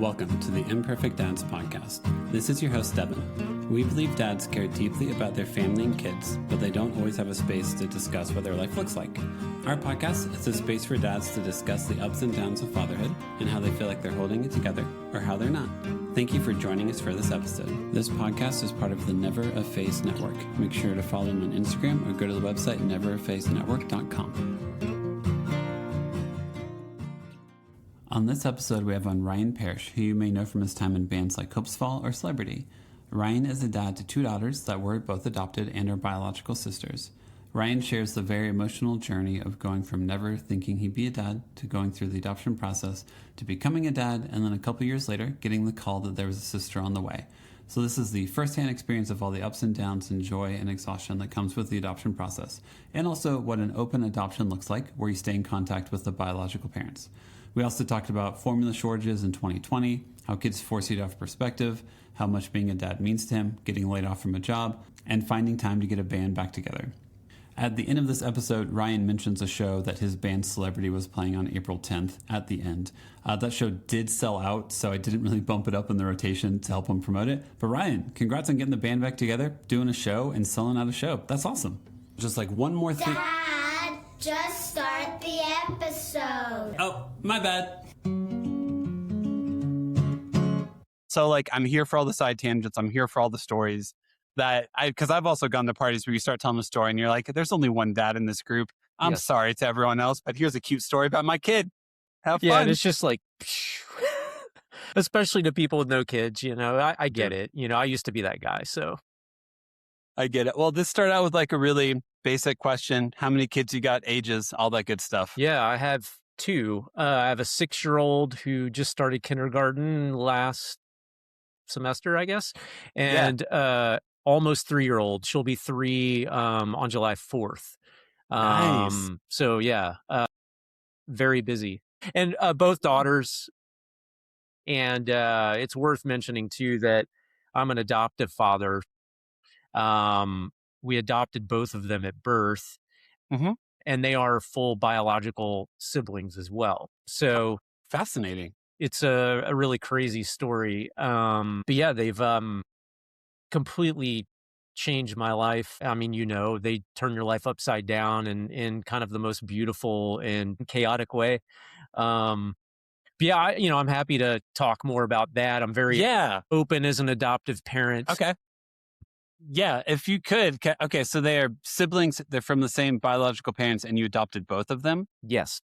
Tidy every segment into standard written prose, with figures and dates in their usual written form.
Welcome to the Imperfect Dads Podcast. This is your host, Devin. We believe dads care deeply about their family and kids, but they don't always have a space to discuss what their life looks like. Our podcast is a space for dads to discuss the ups and downs of fatherhood and how they feel like they're holding it together or how they're not. Thank you for joining us for this episode. This podcast is part of the Never a Face Network. Make sure to follow them on Instagram or go to the website neverafacenetwork.com. On this episode, we have on Ryan Parrish, who you may know from his time in bands like Hopesfall or Celebrity. Ryan is a dad to two daughters that were both adopted and are biological sisters. Ryan shares the very emotional journey of going from never thinking he'd be a dad to going through the adoption process to becoming a dad, and then a couple years later, getting the call that there was a sister on the way. So this is the first-hand experience of all the ups and downs and joy and exhaustion that comes with the adoption process, and also what an open adoption looks like, where you stay in contact with the biological parents. We also talked about formula shortages in 2020, how kids force you to have perspective, how much being a dad means to him, getting laid off from a job, and finding time to get a band back together. At the end of this episode, Ryan mentions a show that his band Celebrity was playing on April 10th at the end. That show did sell out, so I didn't really bump it up in the rotation to help him promote it. But Ryan, congrats on getting the band back together, doing a show, and selling out a show. That's awesome. Just like one more thing. Dad, just start the episode. Oh, my bad. So I'm here for all the side tangents. I'm here for all the stories because I've also gone to parties where you start telling a story and you're like, there's only one dad in this group. I'm sorry to everyone else, but here's a cute story about my kid. Have fun. Yeah, and it's just like, especially to people with no kids, I get it. I used to be that guy, so. I get it. Well, this started out with a really basic question. How many kids you got, ages, all that good stuff? Yeah, I have two. I have a 6-year-old who just started kindergarten last semester, I guess, and almost 3-year-old. She'll be 3 on July 4th. Nice. So yeah, very busy, and both daughters. And it's worth mentioning too that I'm an adoptive father. We adopted both of them at birth, and they are full biological siblings as well. So fascinating. It's a really crazy story. But yeah, they've completely changed my life. I mean, they turn your life upside down in kind of the most beautiful and chaotic way. But yeah, I'm happy to talk more about that. I'm very open as an adoptive parent. Okay. Yeah, if you could. Okay, so they are siblings. They're from the same biological parents, and you adopted both of them? Yes.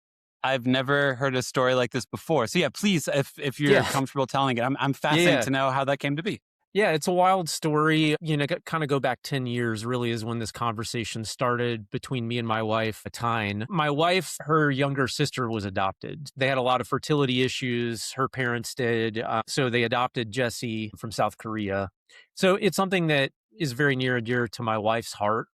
I've never heard a story like this before. So yeah, please, if you're comfortable telling it, I'm fascinated to know how that came to be. Yeah, it's a wild story. Kind of go back 10 years really is when this conversation started between me and my wife, Tyne. My wife, her younger sister was adopted. They had a lot of fertility issues. Her parents did. So they adopted Jessie from South Korea. So it's something that is very near and dear to my wife's heart.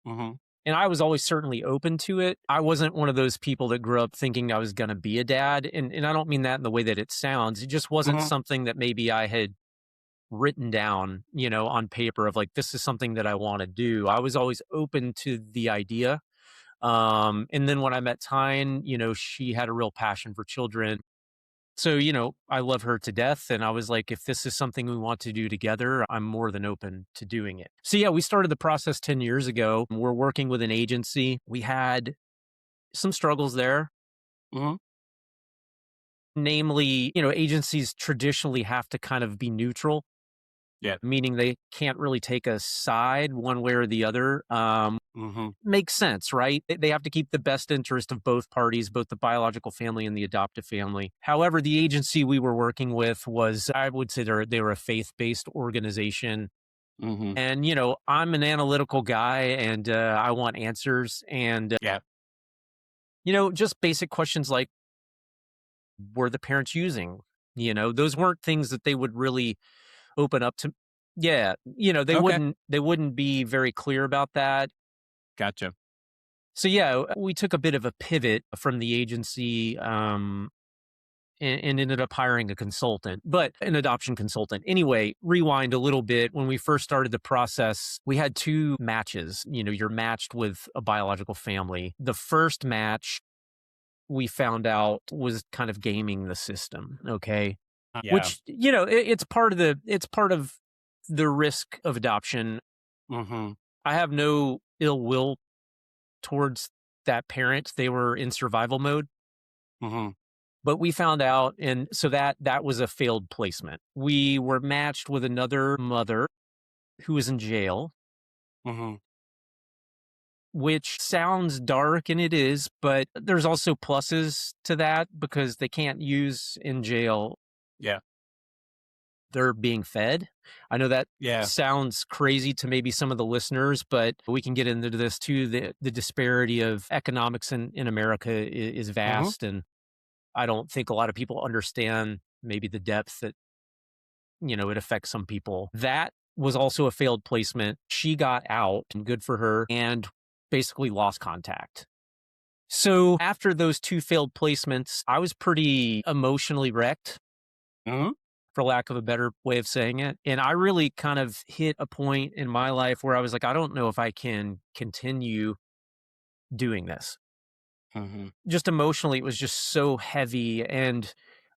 Mm-hmm. And I was always certainly open to it. I wasn't one of those people that grew up thinking I was going to be a dad. And I don't mean that in the way that it sounds. It just wasn't something that maybe I had written down, on paper of this is something that I want to do. I was always open to the idea. And then when I met Tyne, she had a real passion for children. So, I love her to death. And I was like, if this is something we want to do together, I'm more than open to doing it. So yeah, we started the process 10 years ago. We're working with an agency. We had some struggles there. Mm-hmm. Namely, agencies traditionally have to kind of be neutral. Yeah. Meaning they can't really take a side one way or the other. Makes sense, right? They have to keep the best interest of both parties, both the biological family and the adoptive family. However, the agency we were working with was, I would say they were a faith-based organization. Mm-hmm. And, I'm an analytical guy and I want answers. And, just basic questions like, were the parents using? Those weren't things that they would really open up to. They wouldn't be very clear about that. Gotcha. So yeah, we took a bit of a pivot from the agency and ended up hiring a consultant, but an adoption consultant. Anyway, rewind a little bit. When we first started the process, we had 2 matches. You're matched with a biological family. The first match we found out was kind of gaming the system. Okay. Yeah. Which, it's part of the risk of adoption. Mm-hmm. I have no ill will towards that parent. They were in survival mode. Mm-hmm. But we found out, and so that was a failed placement. We were matched with another mother who was in jail, Mm-hmm. which sounds dark, and it is, but there's also pluses to that because they can't use in jail. Yeah. They're being fed. I know that Yeah. sounds crazy to maybe some of the listeners, but we can get into this too. The disparity of economics in America is vast, and I don't think a lot of people understand maybe the depth that, it affects some people. That was also a failed placement. She got out, and good for her, and basically lost contact. So after those 2 failed placements, I was pretty emotionally wrecked, Mm-hmm. for lack of a better way of saying it. And I really kind of hit a point in my life where I was like, I don't know if I can continue doing this. Mm-hmm. Just emotionally, it was just so heavy. And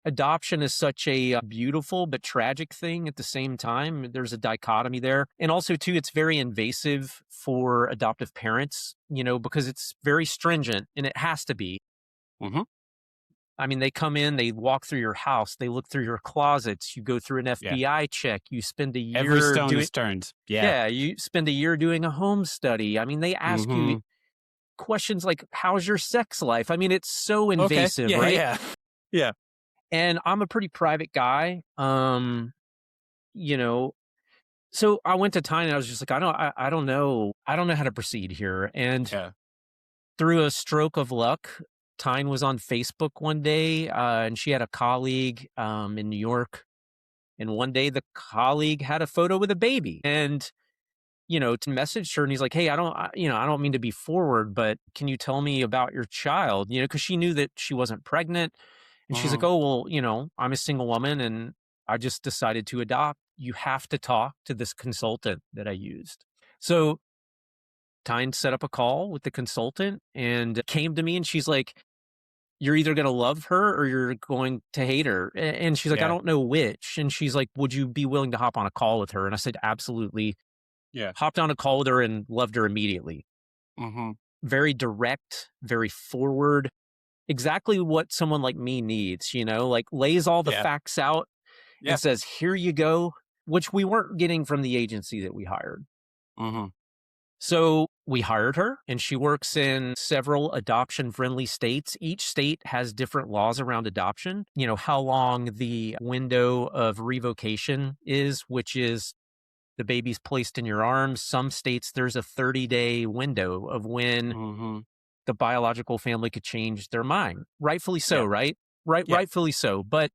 adoption is such a beautiful but tragic thing at the same time. There's a dichotomy there. And also, too, it's very invasive for adoptive parents, because it's very stringent, and it has to be. Mm-hmm. I mean, they come in, they walk through your house, they look through your closets, you go through an FBI check, you spend a year Every stone is turned. Yeah, you spend a year doing a home study. I mean, they ask you questions like, how's your sex life? I mean, it's so invasive, Yeah, right? Yeah. Yeah. And I'm a pretty private guy. So I went to Tyne and I was just like, I don't know. I don't know how to proceed here. And through a stroke of luck, Tyne was on Facebook one day, and she had a colleague in New York. And one day the colleague had a photo with a baby, and to message her, and he's like, "Hey, I don't mean to be forward, but can you tell me about your child?" Because she knew that she wasn't pregnant, and she's like, "Oh, well, I'm a single woman, and I just decided to adopt. You have to talk to this consultant that I used." So Tyne set up a call with the consultant and came to me, and she's like, "You're either going to love her or you're going to hate her." And she's like, "I don't know which." And she's like, "Would you be willing to hop on a call with her?" And I said, "Absolutely." Yeah. Hopped on a call with her and loved her immediately. Mm-hmm. Very direct, very forward, exactly what someone like me needs, like lays all the facts out and says, "Here you go," which we weren't getting from the agency that we hired. Mm-hmm. So we hired her, and she works in several adoption-friendly states. Each state has different laws around adoption. How long the window of revocation is, which is the baby's placed in your arms. Some states, there's a 30-day window of when the biological family could change their mind. Rightfully so, right? Rightfully so. But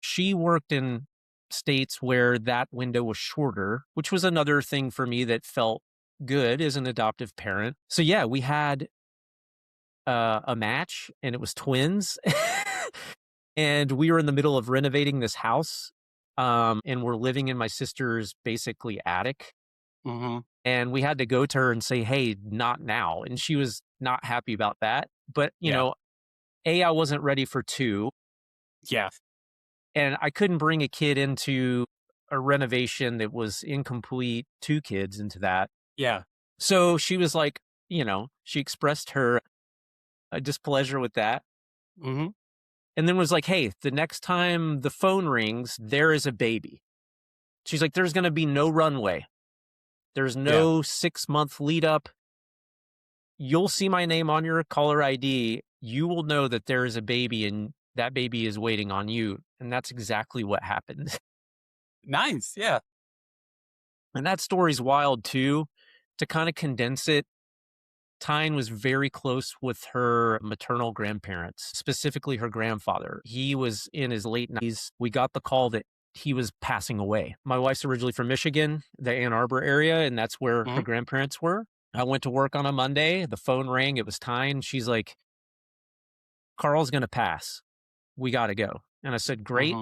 she worked in states where that window was shorter, which was another thing for me that felt good as an adoptive parent. So we had a match, and it was twins. And we were in the middle of renovating this house. And we're living in my sister's basically attic. And we had to go to her and say, "Hey, not now." And she was not happy about that. But, I wasn't ready for 2. Yeah. And I couldn't bring a kid into a renovation that was incomplete, 2 kids into that. Yeah. So she was like, she expressed her displeasure with that. Mm-hmm. And then was like, "Hey, the next time the phone rings, there is a baby." She's like, "There's going to be no runway. There's no 6-month lead up. You'll see my name on your caller ID. You will know that there is a baby, and that baby is waiting on you." And that's exactly what happened. Nice. Yeah. And that story's wild too. To kind of condense it, Tyne was very close with her maternal grandparents, specifically her grandfather. He was in his late 90s. We got the call that he was passing away. My wife's originally from Michigan, the Ann Arbor area, and that's where her grandparents were. I went to work on a Monday. The phone rang. It was Tyne. She's like, "Carl's going to pass. We got to go." And I said, "Great.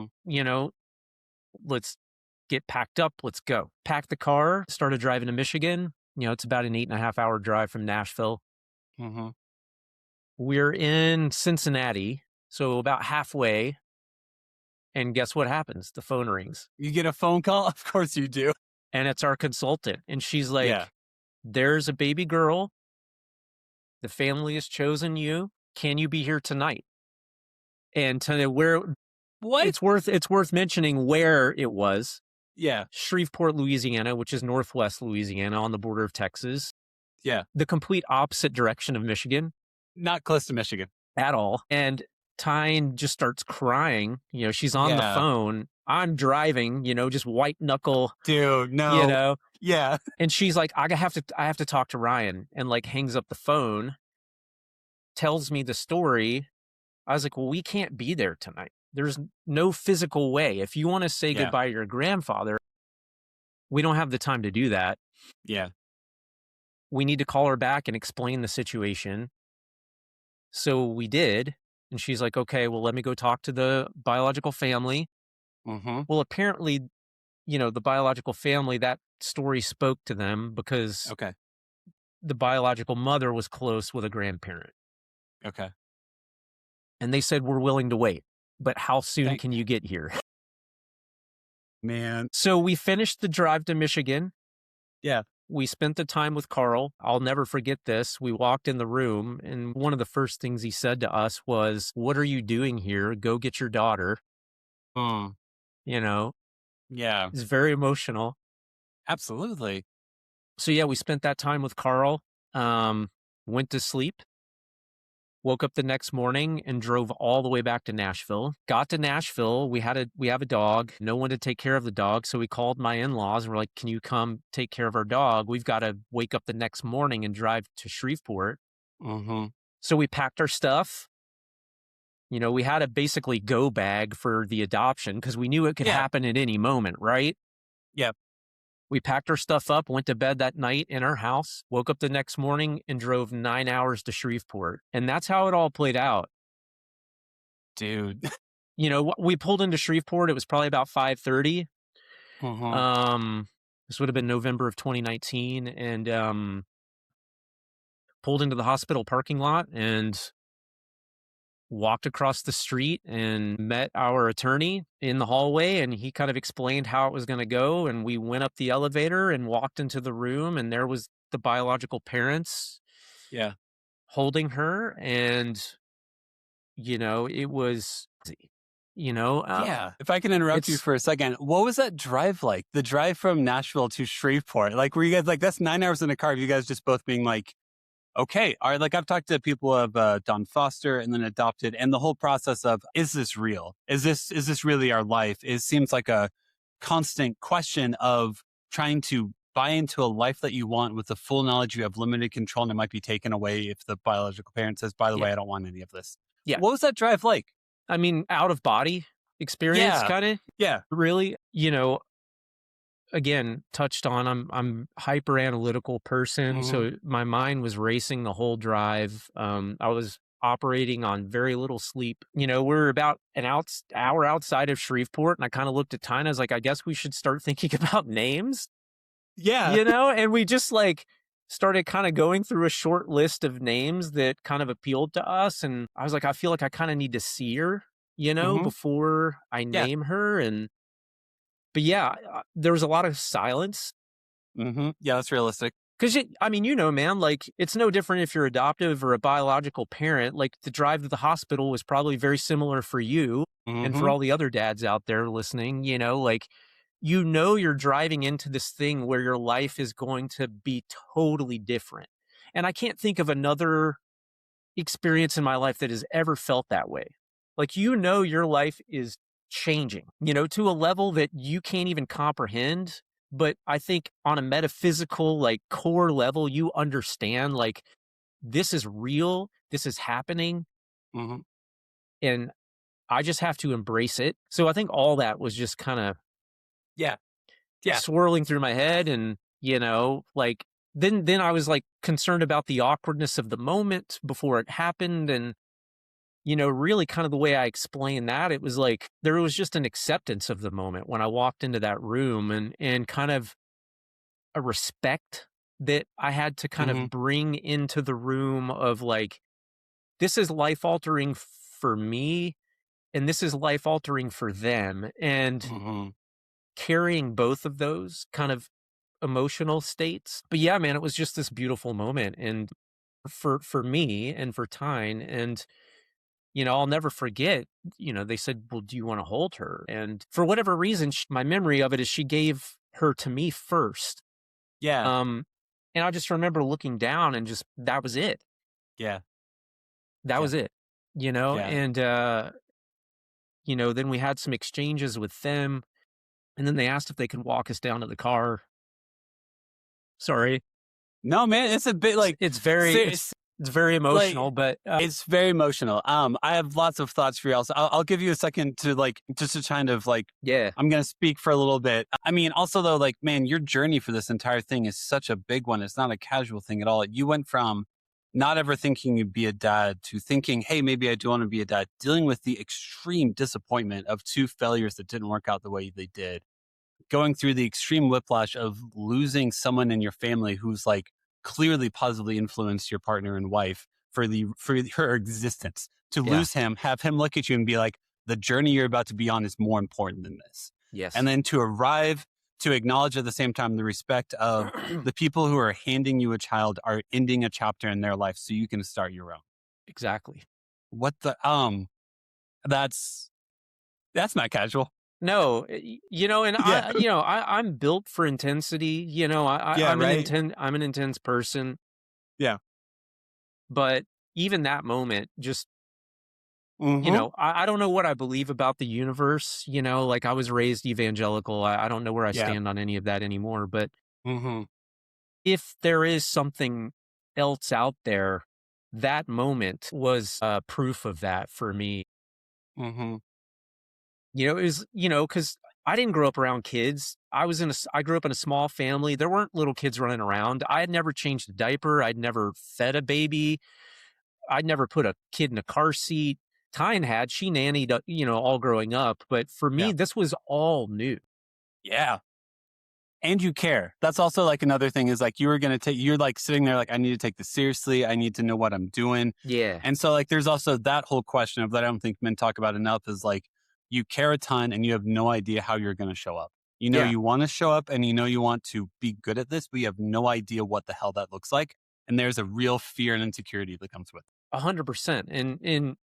Let's get packed up. Let's go." Packed the car, started driving to Michigan. It's about an 8.5-hour drive from Nashville. We're in Cincinnati, so about halfway. And guess what happens? The phone rings. You get a phone call? Of course you do. And it's our consultant. And she's like, Yeah. there's a baby girl. The family has chosen you. Can you be here tonight? And What? it's worth mentioning where it was. Yeah. Shreveport, Louisiana, which is northwest Louisiana on the border of Texas. Yeah. The complete opposite direction of Michigan. Not close to Michigan. At all. And Tyne just starts crying. You know, she's on the Yeah. phone. I'm driving, you know, just white knuckle, Dude, no. you know. Yeah. And she's like, I have to talk to Ryan, and like hangs up the phone, tells me the story. I was like, well, we can't be there tonight. There's no physical way. If you want to say Yeah. goodbye to your grandfather, we don't have the time to do that. Yeah. We need to call her back and explain the situation. So we did. And she's like, okay, well, let me go talk to the biological family. Mm-hmm. Well, apparently, you know, the biological family, that story spoke to them because Okay. the biological mother was close with a grandparent. Okay. And they said, we're willing to wait, but how soon Thank- can you get here? Man. So we finished the drive to Michigan. Yeah. We spent the time with Carl. I'll never forget this. We walked in the room, and one of the first things he said to us was, what are you doing here? Go get your daughter. Mm. You know, Yeah. it's very emotional. Absolutely. So yeah, we spent that time with Carl, went to sleep, woke up the next morning and drove all the way back to Nashville. Got to Nashville. We have a dog, no one to take care of the dog. So we called my in-laws and we're like, can you come take care of our dog? We've got to wake up the next morning and drive to Shreveport. Mm-hmm. So we packed our stuff. You know, we had a basically go bag for the adoption because we knew it could happen at any moment, right? Yep. We packed our stuff up, went to bed that night in our house, woke up the next morning and drove 9 hours to Shreveport. And that's how it all played out. Dude. You know, we pulled into Shreveport. It was probably about 5:30. Mm-hmm. This would have been November of 2019. And pulled into the hospital parking lot and walked across the street and met our attorney in the hallway, and he kind of explained how it was going to go. And we went up the elevator and walked into the room, and there was the biological parents holding her. And, you know, it was, you know. Yeah. If I can interrupt you for a second, what was that drive like? The drive from Nashville to Shreveport? Like, were you guys like, that's 9 hours in a car? You guys just both being like, okay, all right. Like I've talked to people who have done foster and then adopted, and the whole process of, is this real? Is this really our life? It seems like a constant question of trying to buy into a life that you want with the full knowledge you have limited control and it might be taken away if the biological parent says, by the way, I don't want any of this. Yeah. What was that drive like? I mean, out of body experience, kind of. Yeah. Really, you know, again, touched on, I'm hyper analytical person. So my mind was racing the whole drive. I was operating on very little sleep. You know, we're about an hour outside of Shreveport, and I kind of looked at Tyne. I was like, I guess we should start thinking about names. Yeah. You know, and we just like started kind of going through a short list of names that kind of appealed to us. And I was like, I feel like I kind of need to see her, you know, before I name her. But yeah, there was a lot of silence. Yeah, that's realistic. Because, I mean, you know, man, like it's no different if you're adoptive or a biological parent. Like the drive to the hospital was probably very similar for you and for all the other dads out there listening, you know, like, you know, you're driving into this thing where your life is going to be totally different. And I can't think of another experience in my life that has ever felt that way. Like, you know, your life is changing, you know, to a level that you can't even comprehend. But I think on a metaphysical, like core level, you understand, like, this is real, this is happening. And I just have to embrace it. So I think all that was just kind of swirling through my head. And, you know, like, then I was like concerned about the awkwardness of the moment before it happened. And, you know, really kind of the way I explained that, it was like there was just an acceptance of the moment when I walked into that room, and kind of a respect that I had to kind of bring into the room of like, this is life altering for me. and this is life altering for them. And carrying both of those kind of emotional states. But yeah, man, it was just this beautiful moment. And for me and for Tyne, and I'll never forget, they said, well, do you want to hold her? And for whatever reason, my memory of it is she gave her to me first. Yeah. And I just remember looking down and just, that was it. Yeah. That was it, Yeah. and, then we had some exchanges with them, and then they asked if they could walk us down to the car. Sorry. No, man, it's a bit like it's very emotional, but it's very emotional. I have lots of thoughts for you also. I'll give you a second to just to kind of I'm going to speak for a little bit. I mean, also though, man, your journey for this entire thing is such a big one. It's not a casual thing at all. You went from not ever thinking you'd be a dad to thinking, hey, maybe I do want to be a dad, dealing with the extreme disappointment of 2 failures that didn't work out the way they did, going through the extreme whiplash of losing someone in your family who's clearly positively influenced your partner and wife for her existence, to lose him, have him look at you and be like, the journey you're about to be on is more important than this. Yes. And then to arrive, to acknowledge at the same time the respect of the people who are handing you a child are ending a chapter in their life so you can start your own. Exactly. What the, that's not casual. No, and I'm built for intensity. I'm an intense person. Yeah. But even that moment, just, I don't know what I believe about the universe. I was raised evangelical. I don't know where I stand on any of that anymore. But if there is something else out there, that moment was proof of that for me. It was, because I didn't grow up around kids. I grew up in a small family. There weren't little kids running around. I had never changed a diaper. I'd never fed a baby. I'd never put a kid in a car seat. Tyne had. She nannied, all growing up. But for me, this was all new. Yeah. And you care. That's also another thing is you were going to you're sitting there I need to take this seriously. I need to know what I'm doing. Yeah. And so there's also that whole question of that I don't think men talk about enough is you care a ton and you have no idea how you're going to show up. You want to show up and you want to be good at this, but you have no idea what the hell that looks like. And there's a real fear and insecurity that comes with it. 100%. And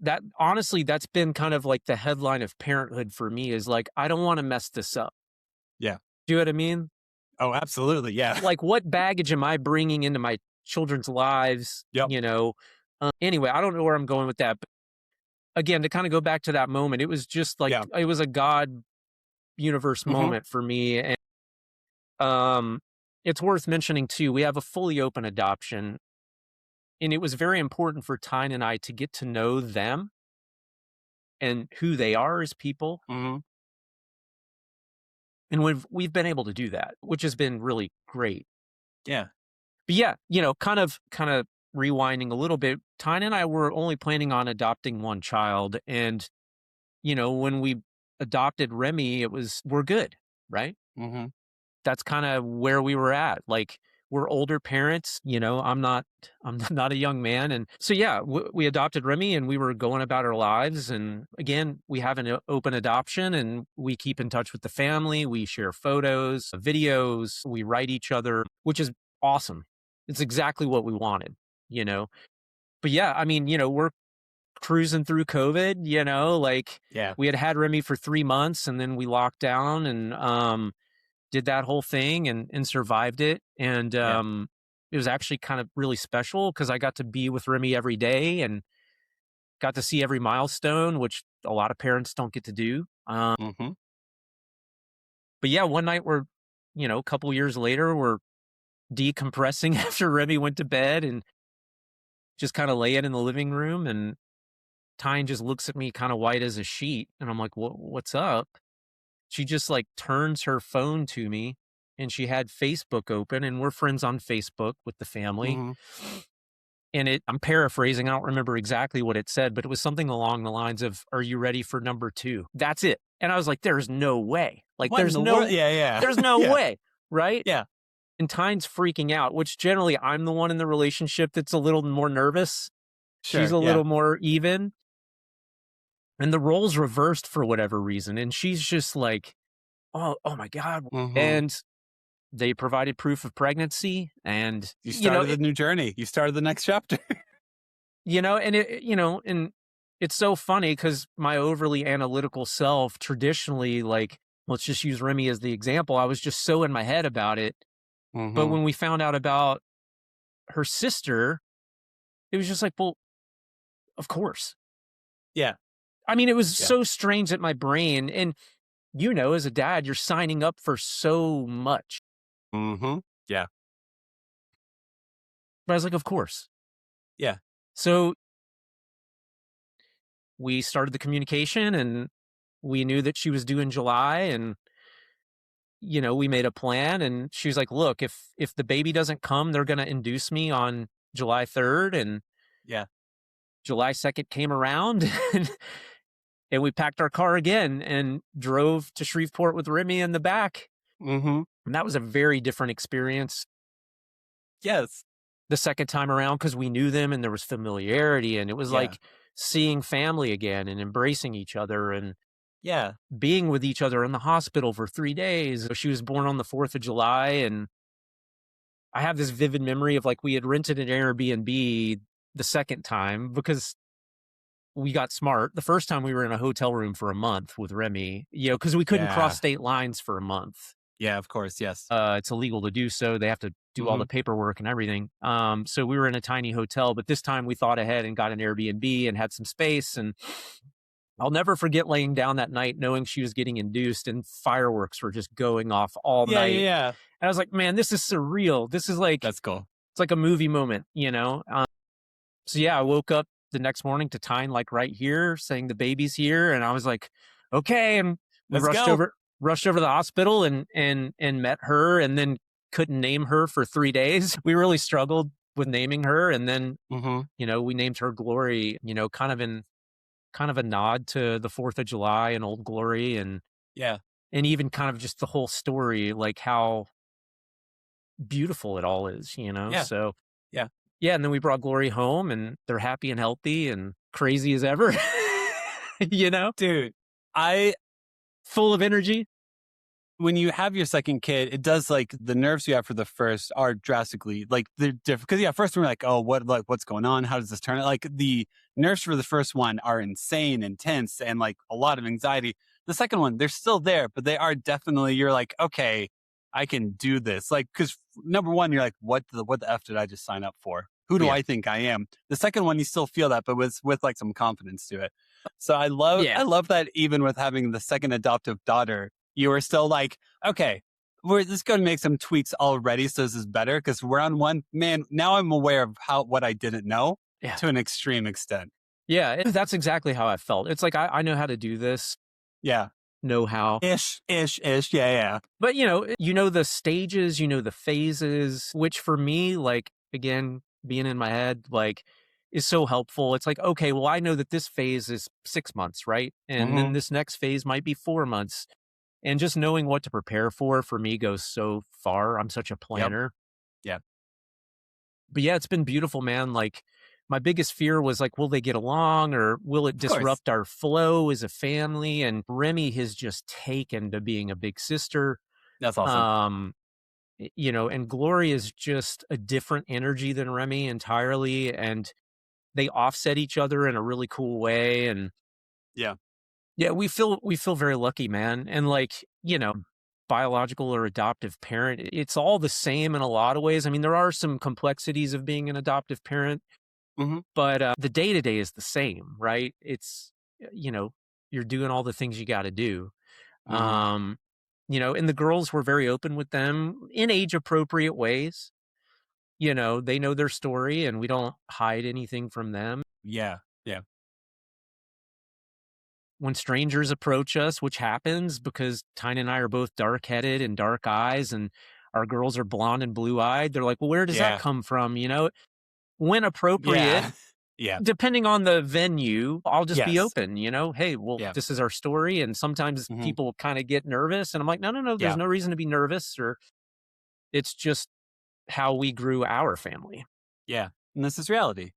that, honestly, that's been kind of the headline of parenthood for me is I don't want to mess this up. Yeah. Do you know what I mean? Oh, absolutely. Yeah. What baggage am I bringing into my children's lives? Yep. Anyway, I don't know where I'm going with that. But again, to kind of go back to that moment, it was just it was a God universe moment for me. And it's worth mentioning too, we have a fully open adoption. And it was very important for Tyne and I to get to know them and who they are as people. And we've been able to do that, which has been really great. Yeah. But yeah, kind of rewinding a little bit, Tyne and I were only planning on adopting one child. And, when we adopted Remy, we're good, right? That's kind of where we were at. We're older parents, I'm not a young man. And so, yeah, we adopted Remy and we were going about our lives. And again, we have an open adoption and we keep in touch with the family. We share photos, videos, we write each other, which is awesome. It's exactly what we wanted, But yeah, I mean, we're cruising through COVID, we had Remy for 3 months and then we locked down and, did that whole thing and survived it. And it was actually kind of really special because I got to be with Remy every day and got to see every milestone, which a lot of parents don't get to do. But yeah, one night a couple years later, we're decompressing after Remy went to bed and just kind of laying in the living room. And Tyne just looks at me kind of white as a sheet. And I'm like, what's up? She just turns her phone to me and she had Facebook open and we're friends on Facebook with the family. And I'm paraphrasing. I don't remember exactly what it said, but it was something along the lines of, are you ready for number 2? That's it. And I was like, there's no way. There's no way. Right. Yeah. And Tyne's freaking out, which generally I'm the one in the relationship that's a little more nervous. She's a little more even. and the roles reversed for whatever reason. And she's just like, oh my God. And they provided proof of pregnancy, and you started the new journey. You started the next chapter. And it's so funny because my overly analytical self traditionally, like, let's just use Remy as the example. I was just so in my head about it. But when we found out about her sister, it was just like, well, of course. Yeah. I mean, it was so strange that my brain, and as a dad, you're signing up for so much. Yeah. But I was like, of course. Yeah. So we started the communication, and we knew that she was due in July, and we made a plan, and she was like, look, if the baby doesn't come, they're going to induce me on July 3rd. And July 2nd came around, and we packed our car again and drove to Shreveport with Remy in the back. And that was a very different experience. Yes. The second time around, because we knew them and there was familiarity, and it was like seeing family again and embracing each other and being with each other in the hospital for 3 days. She was born on the 4th of July, and I have this vivid memory of like we had rented an Airbnb the second time because we got smart. The first time we were in a hotel room for a month with Remy, because we couldn't cross state lines for a month. Yeah, of course. Yes. It's illegal to do so. They have to do all the paperwork and everything. So we were in a tiny hotel, but this time we thought ahead and got an Airbnb and had some space. And I'll never forget laying down that night knowing she was getting induced and fireworks were just going off all night. Yeah. And I was like, man, this is surreal. This is like, that's cool. It's like a movie moment, So I woke up the next morning to Tyne, like right here, saying the baby's here. And I was like, okay. And we rushed over to the hospital and met her, and then couldn't name her for 3 days. We really struggled with naming her. And then, we named her Glory, kind of a nod to the 4th of July and Old Glory. And and even kind of just the whole story, like how beautiful it all is, So and then we brought Glory home, and they're happy and healthy and crazy as ever. Dude, full of energy. When you have your second kid, it does, like, the nerves you have for the first are drastically, like, they're different. Because first we're like, oh, what's going on? How does this turn out? Like, the nerves for the first one are insane, intense, and like a lot of anxiety. The second one, they're still there, but they are definitely, you're like, okay, I can do this. Like, because number one, you're like, what the F did I just sign up for? Who do I think I am? The second one, you still feel that, but with like some confidence to it. So I love that even with having the second adoptive daughter, you were still like, okay, we're just going to make some tweaks already, so this is better, because we're on one. Man, now I'm aware of what I didn't know to an extreme extent. Yeah, that's exactly how I felt. It's like, I know how to do this. Yeah. Know how. Ish. Yeah. But, the stages, the phases, which for me, like, again, being in my head, like, is so helpful. It's like, okay, well, I know that this phase is 6 months, right? And then this next phase might be 4 months. And just knowing what to prepare for me goes so far. I'm such a planner. Yep. But it's been beautiful, man. Like, my biggest fear was like, will they get along, or will it disrupt our flow as a family? And Remy has just taken to being a big sister. That's awesome. And Glory is just a different energy than Remy entirely. And they offset each other in a really cool way. And we feel very lucky, man. And like, biological or adoptive parent, it's all the same in a lot of ways. I mean, there are some complexities of being an adoptive parent, but the day-to-day is the same, right? It's, you're doing all the things you got to do. And the girls were very open with them in age-appropriate ways. They know their story, and we don't hide anything from them. Yeah. When strangers approach us, which happens because Tyne and I are both dark-headed and dark eyes, and our girls are blonde and blue-eyed, they're like, well, where does that come from? When appropriate, depending on the venue, I'll just be open, hey, well, this is our story. And sometimes people kind of get nervous, and I'm like, no, there's no reason to be nervous, or it's just how we grew our family. Yeah. And this is reality.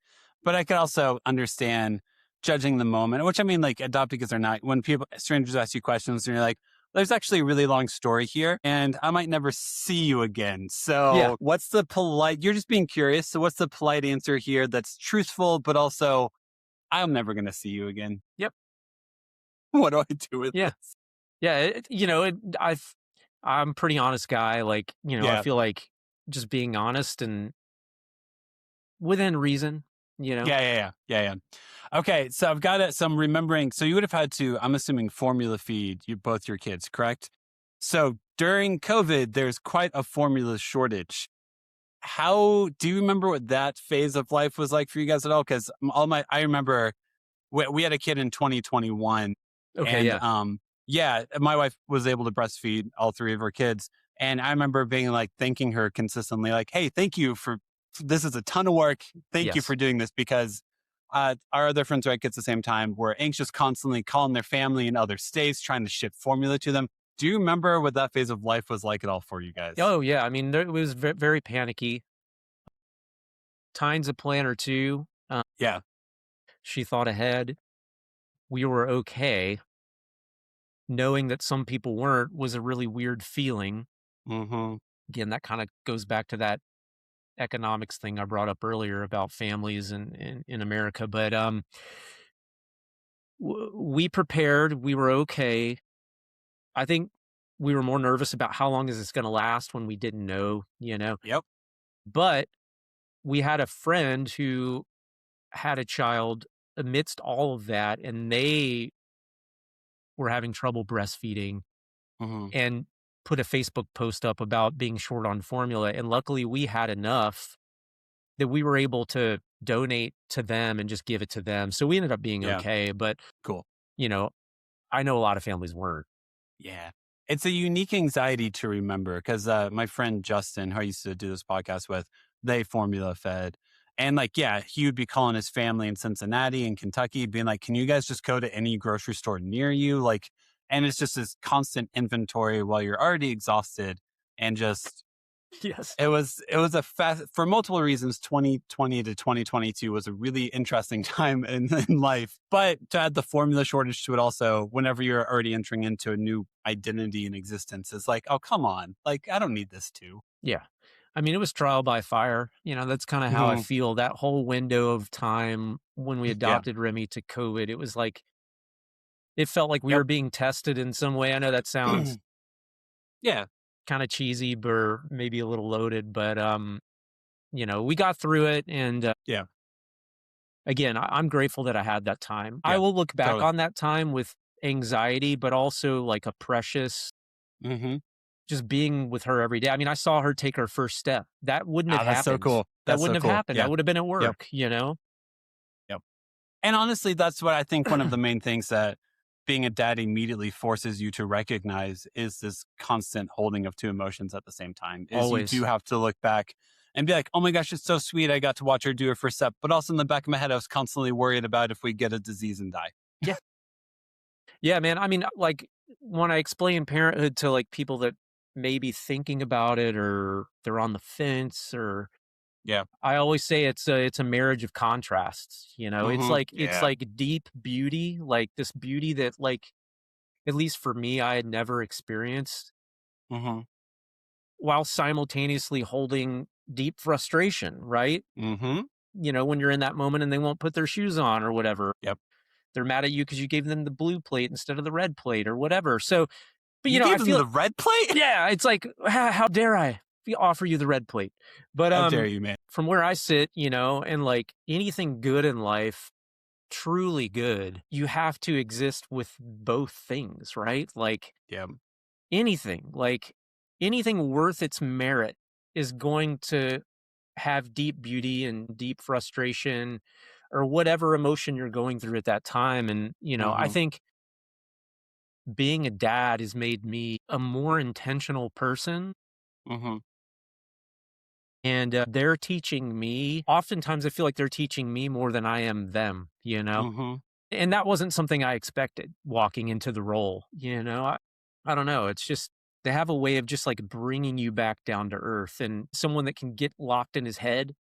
But I could also understand judging the moment, which I mean, like adopted kids are not, when strangers ask you questions and you're like, there's actually a really long story here and I might never see you again. So what's the polite, you're just being curious. So what's the polite answer here that's truthful, but also I'm never going to see you again? Yep. What do I do with this? Yeah. I'm a pretty honest guy. Like, I feel like just being honest and within reason, Yeah. Okay. So I've got it. So I'm remembering, so you would have had to, I'm assuming, formula feed both your kids, correct? So during COVID, there's quite a formula shortage. How do you remember what that phase of life was like for you guys at all? Because I remember we had a kid in 2021. Okay. And my wife was able to breastfeed all three of her kids. And I remember being like, thanking her consistently, like, hey, thank you this is a ton of work. Thank you for doing this, because our other friends who had kids at the same time were anxious, constantly calling their family in other states, trying to ship formula to them. Do you remember what that phase of life was like at all for you guys? Oh, yeah. I mean, it was very panicky. Tyne's a planner too. She thought ahead. We were okay. Knowing that some people weren't was a really weird feeling. Mm-hmm. Again, that kind of goes back to that economics thing I brought up earlier about families in America. But we prepared. We were okay. I think we were more nervous about how long is this going to last when we didn't know, Yep. But we had a friend who had a child amidst all of that, and they were having trouble breastfeeding and put a Facebook post up about being short on formula. And luckily we had enough that we were able to donate to them and just give it to them. So we ended up being okay. But cool. I know a lot of families weren't. Yeah. It's a unique anxiety to remember, because my friend Justin, who I used to do this podcast with, they formula fed. And he would be calling his family in Cincinnati and Kentucky, being like, can you guys just go to any grocery store near you? And it's just this constant inventory while you're already exhausted. And just, yes, it was for multiple reasons. 2020 to 2022 was a really interesting time in life. But to add the formula shortage to it also, whenever you're already entering into a new identity and existence, it's like, oh, come on. I don't need this too. Yeah. I mean, it was trial by fire. That's kind of how I feel. That whole window of time when we adopted Remy to COVID, it was like, it felt like we were being tested in some way. I know that sounds kind of cheesy or maybe a little loaded, but we got through it. And again, I'm grateful that I had that time. I will look back on that time with anxiety, but also like a precious just being with her every day. I mean, I saw her take her first step. That wouldn't have happened. That's so cool. That wouldn't have happened. That would have been at work, Yep. And honestly, that's what I think one of the main things that being a dad immediately forces you to recognize is this constant holding of two emotions at the same time. You do have to look back and be like, oh my gosh, it's so sweet. I got to watch her do her first step. But also in the back of my head, I was constantly worried about if we get a disease and die. Yeah. Yeah, man. I mean, when I explain parenthood to people that may be thinking about it or they're on the fence or I always say it's a marriage of contrasts, It's like deep beauty, like this beauty that at least for me, I had never experienced while simultaneously holding deep frustration, right? When you're in that moment and they won't put their shoes on or whatever. Yep. They're mad at you because you gave them the blue plate instead of the red plate or whatever. So, but I feel the red plate? Yeah. It's like, how dare I offer you the red plate? But how dare you, man? From where I sit, and anything good in life, truly good, you have to exist with both things, right? Anything worth its merit is going to have deep beauty and deep frustration or whatever emotion you're going through at that time. And, I think being a dad has made me a more intentional person. And they're teaching me, oftentimes I feel like they're teaching me more than I am them, And that wasn't something I expected walking into the role, I don't know. It's just, they have a way of just bringing you back down to earth, and someone that can get locked in his head.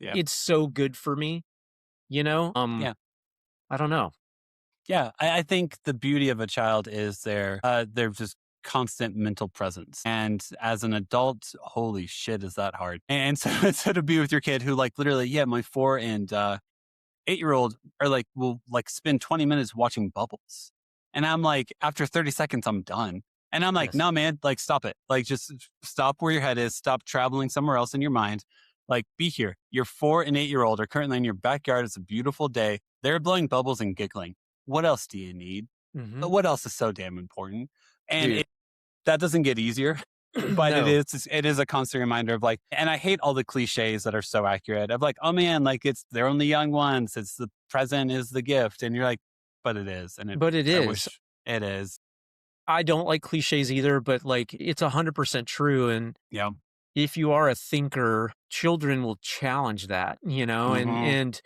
It's so good for me, I don't know. Yeah, I think the beauty of a child is their just constant mental presence. And as an adult, holy shit, is that hard? And so, so to be with your kid who like literally, yeah, my 4 and 8-year-old are like will like spend 20 minutes watching Bubbles, and I'm like, after 30 seconds, I'm done. And I'm like, Yes. no, man, like stop it, like just stop where your head is, stop traveling somewhere else in your mind. Like, be here. Your 4 and 8-year-old are currently in your backyard. It's a beautiful day. They're blowing bubbles and giggling. What else do you need? Mm-hmm. What else is so damn important? And Dude. that doesn't get easier, but No. it is a constant reminder of like, and I hate all the cliches that are so accurate of like, oh man, like they're only young ones. It's the present is the gift. And you're like, but it is. And But it I is. wish it is. I don't like cliches either, but like it's 100% true. And Yeah. if you are a thinker, children will challenge that, and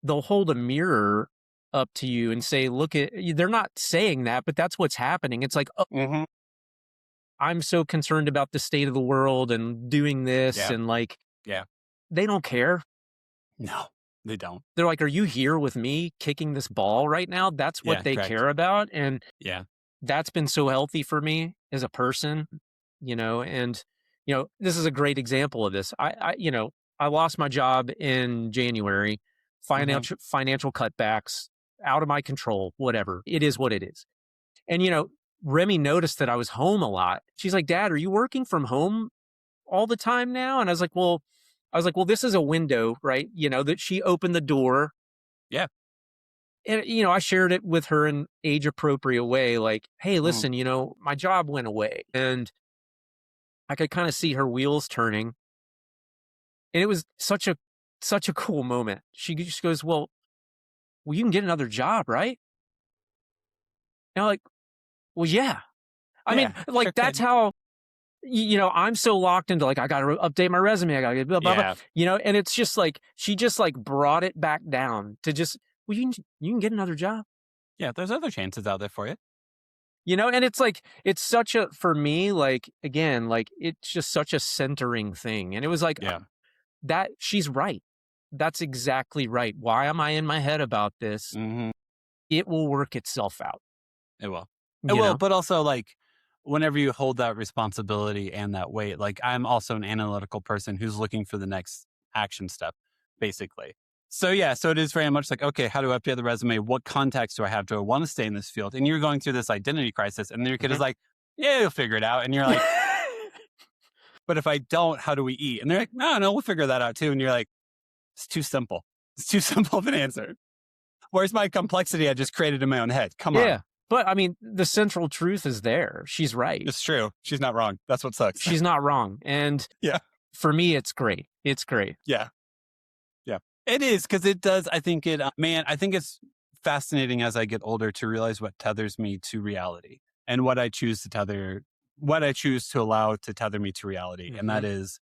they'll hold a mirror up to you and say, look at, they're not saying that, but that's what's happening. It's like, oh, I'm so concerned about the state of the world and doing this. Yeah. And like, Yeah. they don't care. No, they don't. They're like, are you here with me kicking this ball right now? That's what they correct. care about. And Yeah. that's been so healthy for me as a person, and, this is a great example of this. I lost my job in January, financial cutbacks out of my control, whatever. It is what it is. And, Remy noticed that I was home a lot. She's like, Dad, are you working from home all the time now? And I was like, well, this is a window, right? That she opened the door. Yeah. And, I shared it with her in age appropriate way. Like, hey, listen, my job went away, and I could kind of see her wheels turning. And it was such a cool moment. She just goes, well, you can get another job, right? And I'm like, well, yeah. I mean, like, sure that's could. how, I'm so locked into like, I got to update my resume. I got to get blah, blah, blah, and it's just like, she just like brought it back down to just, well, you can get another job. Yeah, there's other chances out there for you. And it's like, it's such a, for me, like, again, like, it's just such a centering thing. And it was like, that she's right. That's exactly right. Why am I in my head about this? It will work itself out. It will. It will. But also, like, whenever you hold that responsibility and that weight, like, I'm also an analytical person who's looking for the next action step, basically. So, yeah, so it is very much like, okay, how do I update the resume? What context do I have? Do I want to stay in this field? And you're going through this identity crisis, and then your kid is like, yeah, you'll figure it out. And you're like, but if I don't, how do we eat? And they're like, no, we'll figure that out too. And you're like, it's too simple. It's too simple of an answer. Where's my complexity I just created in my own head? Come on. Yeah. But I mean, the central truth is there. She's right. It's true. She's not wrong. That's what sucks. She's not wrong. And for me, it's great. It's great. Yeah. Yeah. It is, because it does. I think I think it's fascinating as I get older to realize what tethers me to reality and what I choose to allow to tether me to reality. And that is,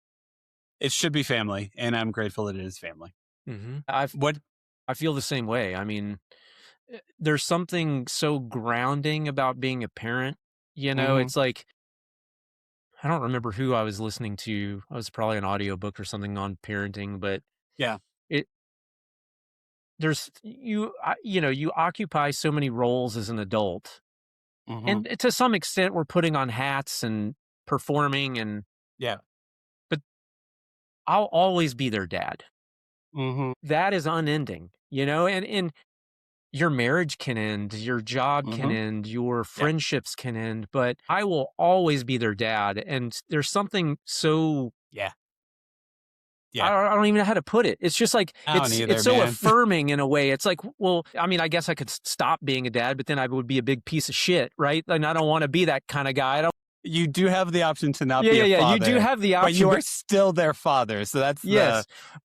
it should be family. And I'm grateful that it is family. I feel the same way. I mean, there's something so grounding about being a parent. It's like, I don't remember who I was listening to. I was probably an audiobook or something on parenting, but you occupy so many roles as an adult. And to some extent we're putting on hats and performing but I'll always be their dad. That is unending, and your marriage can end, your job can end, your friendships can end, but I will always be their dad. And there's something so I don't even know how to put it. It's just like, it's so affirming in a way. It's like, well, I mean, I guess I could stop being a dad, but then I would be a big piece of shit, right? And I don't want to be that kind of guy. You do have the option to not be a father. You do have the option. But you are still their father. So that's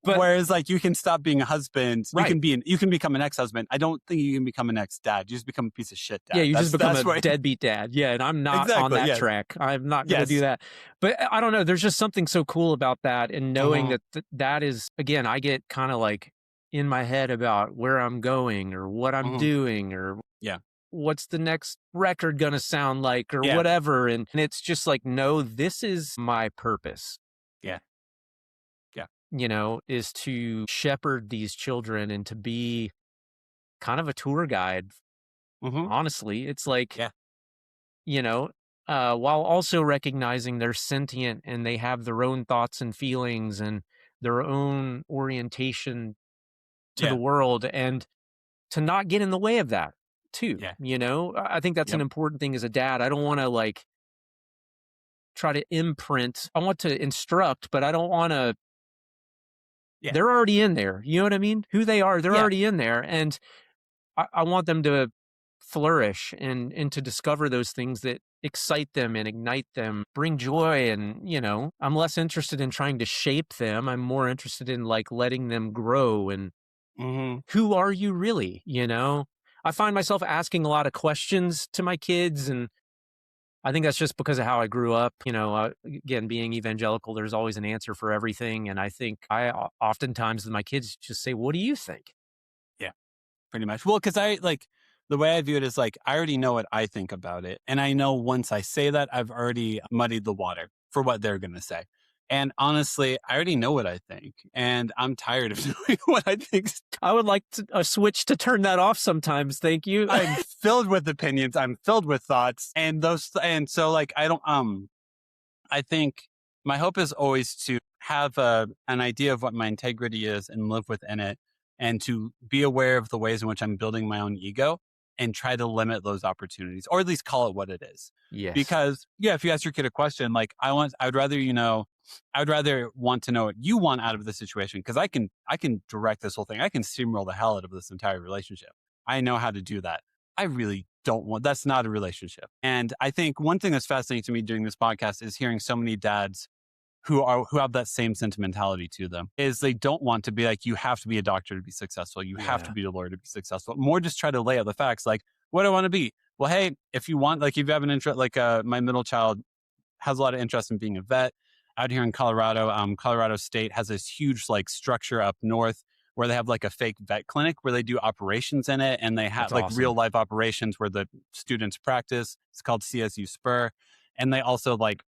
whereas like you can stop being a husband. Right. You can become an ex-husband. I don't think you can become an ex-dad. You just become a piece of shit dad. Yeah, you just become a deadbeat dad. Yeah, and I'm not on that track. I'm not going to do that. But I don't know. There's just something so cool about that, and knowing that is, again, I get kind of like in my head about where I'm going or what I'm doing or what's the next record gonna sound like or whatever. And it's just like, no, this is my purpose. Is to shepherd these children and to be kind of a tour guide. Honestly, it's like, you know, while also recognizing they're sentient and they have their own thoughts and feelings and their own orientation to the world, and to not get in the way of that too. I think that's an important thing as a dad. I don't want to like try to imprint. I want to instruct, but I don't want to. They're already in there. You know what I mean? Who they are, they're already in there, and I want them to flourish and to discover those things that excite them and ignite them, bring joy. And I'm less interested in trying to shape them. I'm more interested in like letting them grow. And who are you really? I find myself asking a lot of questions to my kids, and I think that's just because of how I grew up. Again, being evangelical, there's always an answer for everything. And I think oftentimes my kids just say, "What do you think?" Yeah, pretty much. Well, because the way I view it is like, I already know what I think about it. And I know once I say that, I've already muddied the water for what they're going to say. And honestly, I already know what I think. And I'm tired of knowing what I think. I would like a switch to turn that off sometimes. Thank you. I'm filled with opinions. I'm filled with thoughts. And so like, I think my hope is always to have an idea of what my integrity is and live within it, and to be aware of the ways in which I'm building my own ego and try to limit those opportunities, or at least call it what it is. Yes. Because if you ask your kid a question, like I'd rather want to know what you want out of the situation, because I can direct this whole thing. I can steamroll the hell out of this entire relationship. I know how to do that. I really don't want, that's not a relationship. And I think one thing that's fascinating to me doing this podcast is hearing so many dads who have that same sentimentality to them, is they don't want to be like, you have to be a doctor to be successful. You have to be a lawyer to be successful. More just try to lay out the facts. Like, what do I want to be? Well, hey, if you want, like, if you have an interest, like my middle child has a lot of interest in being a vet out here in Colorado. Colorado State has this huge like structure up north where they have like a fake vet clinic where they do operations in it. And they have real life operations where the students practice. It's called CSU Spur. And they also like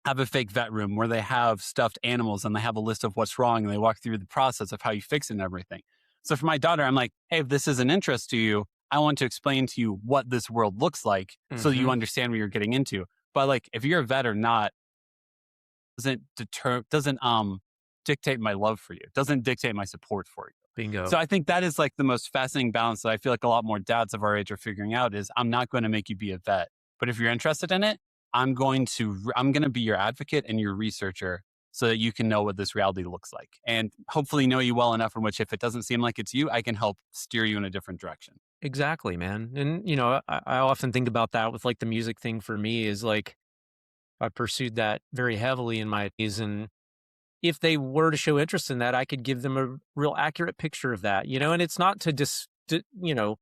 have a fake vet room where they have stuffed animals and they have a list of what's wrong, and they walk through the process of how you fix it and everything. So for my daughter, I'm like, hey, if this is an interest to you, I want to explain to you what this world looks like so that you understand what you're getting into. But like, if you're a vet or not, doesn't dictate my love for you. Doesn't dictate my support for you. Bingo. So I think that is like the most fascinating balance that I feel like a lot more dads of our age are figuring out is, I'm not going to make you be a vet, but if you're interested in it, I'm going to be your advocate and your researcher so that you can know what this reality looks like, and hopefully know you well enough in which if it doesn't seem like it's you, I can help steer you in a different direction. Exactly, man. And, I often think about that with like the music thing for me is like, I pursued that very heavily in my days. And if they were to show interest in that, I could give them a real accurate picture of that, and it's not to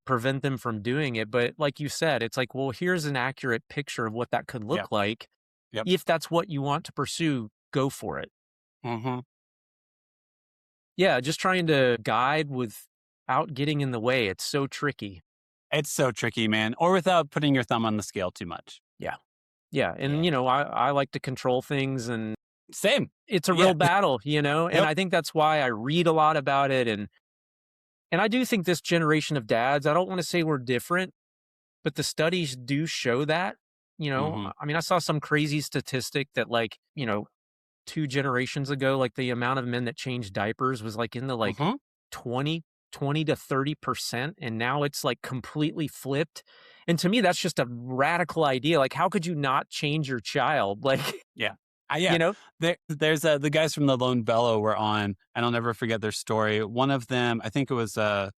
prevent them from doing it. But like you said, it's like, well, here's an accurate picture of what that could look like. Yep. If that's what you want to pursue, go for it. Yeah, just trying to guide without getting in the way. It's so tricky. It's so tricky, man. Or without putting your thumb on the scale too much. Yeah. And, I like to control things, and same. It's a real battle, and I think that's why I read a lot about it. And I do think this generation of dads, I don't want to say we're different, but the studies do show that, I mean, I saw some crazy statistic that like, 2 generations ago, like the amount of men that changed diapers was like in the like 20 to 30%. And now it's like completely flipped. And to me, that's just a radical idea. Like, how could you not change your child? Like, there's the guys from the Lone Bellow were on, and I'll never forget their story. One of them, I think it was, I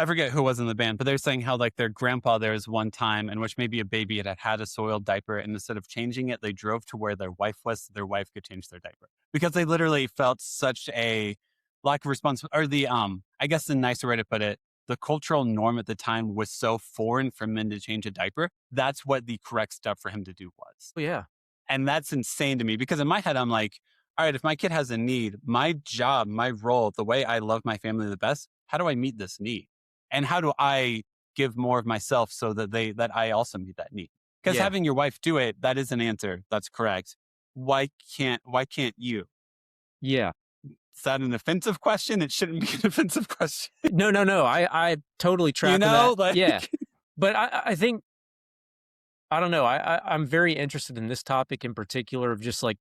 forget who was in the band, but they're saying how like their grandpa, there was one time in which maybe a baby had a soiled diaper, and instead of changing it, they drove to where their wife was so their wife could change their diaper, because they literally felt such a lack of responsibility, or I guess the nicer way to put it, the cultural norm at the time was so foreign for men to change a diaper. That's what the correct step for him to do was. Oh, yeah. And that's insane to me, because in my head, I'm like, all right, if my kid has a need, my job, my role, the way I love my family the best, how do I meet this need? And how do I give more of myself so that I also meet that need? Because having your wife do it, that is an answer. That's correct. Why can't you? Yeah. Is that an offensive question? It shouldn't be an offensive question. No. I totally track that. Like... Yeah. But I think, I don't know. I'm very interested in this topic in particular of just like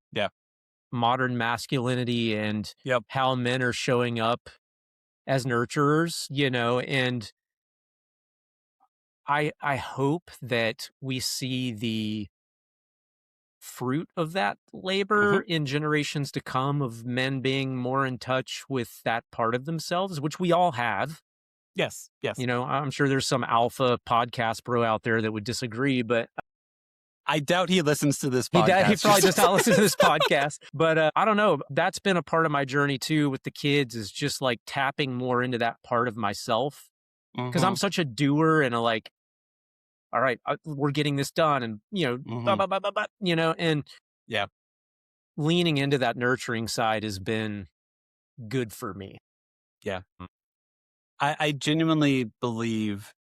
modern masculinity and how men are showing up as nurturers, and I hope that we see the fruit of that labor in generations to come, of men being more in touch with that part of themselves, which we all have. Yes. I'm sure there's some alpha podcast bro out there that would disagree, but I doubt he listens to this podcast. He probably does not listen to this podcast. But I don't know. That's been a part of my journey too with the kids, is just like tapping more into that part of myself. Because I'm such a doer and a like, all right, we're getting this done. And, and leaning into that nurturing side has been good for me. Yeah. I genuinely believe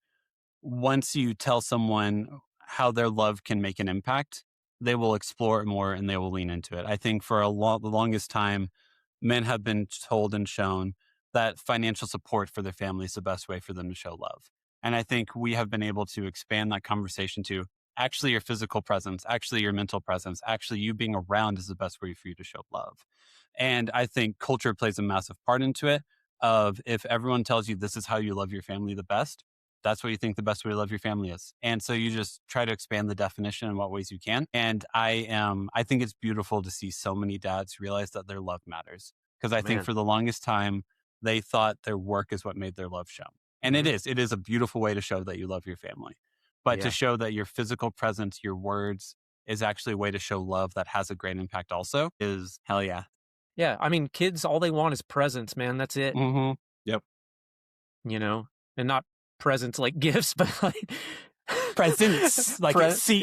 once you tell someone how their love can make an impact, they will explore it more and they will lean into it. I think for the longest time, men have been told and shown that financial support for their family is the best way for them to show love. And I think we have been able to expand that conversation to actually your physical presence, actually your mental presence, actually you being around is the best way for you to show love. And I think culture plays a massive part into it. Of if everyone tells you this is how you love your family the best, that's what you think the best way to love your family is. And so you just try to expand the definition in what ways you can. And I think it's beautiful to see so many dads realize that their love matters. Because I think for the longest time, they thought their work is what made their love show. And it is a beautiful way to show that you love your family. But to show that your physical presence, your words is actually a way to show love that has a great impact also is hell yeah. Yeah, I mean, kids, all they want is presents, man. That's it. Yep. And not presents like gifts, but like presents, like C.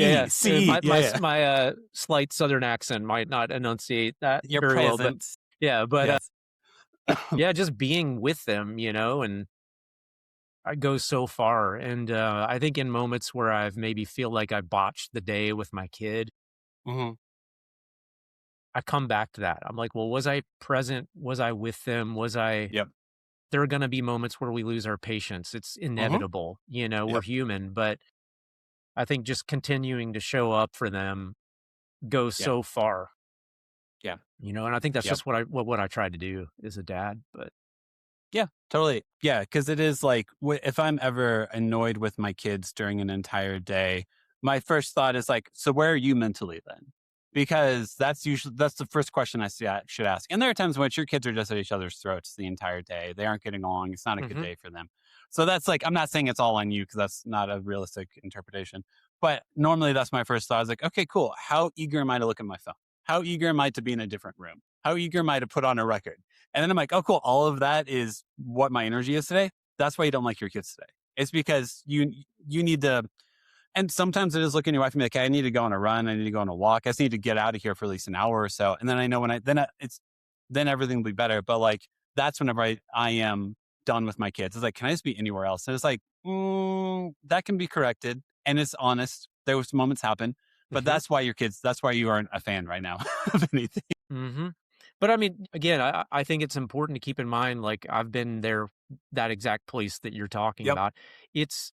My slight Southern accent might not enunciate that your very presents. Well, but just being with them, and I go so far. And I think in moments where I've maybe feel like I botched the day with my kid, I come back to that. I'm like, well, was I present? Was I with them? Was I? Yep. There are going to be moments where we lose our patience. It's inevitable. We're human. But I think just continuing to show up for them goes so far. Yeah. And I think that's just what I try to do as a dad. But yeah, totally. Yeah, because it is like, if I'm ever annoyed with my kids during an entire day, my first thought is like, so where are you mentally then? Because that's the first question I should ask. And there are times in which your kids are just at each other's throats the entire day. They aren't getting along. It's not a good day for them. So that's like, I'm not saying it's all on you because that's not a realistic interpretation. But normally that's my first thought. I was like, okay, cool. How eager am I to look at my phone? How eager am I to be in a different room? How eager am I to put on a record? And then I'm like, oh, cool. All of that is what my energy is today. That's why you don't like your kids today. It's because you need to. And sometimes it is looking at your wife and be like, hey, I need to go on a run. I need to go on a walk. I just need to get out of here for at least an hour or so. And then I know then everything will be better. But like, that's whenever I am done with my kids. It's like, can I just be anywhere else? And it's like, that can be corrected. And it's honest. Those moments happen. But that's why that's why you aren't a fan right now of anything. But I mean, again, I think it's important to keep in mind, like I've been there, that exact place that you're talking about. It's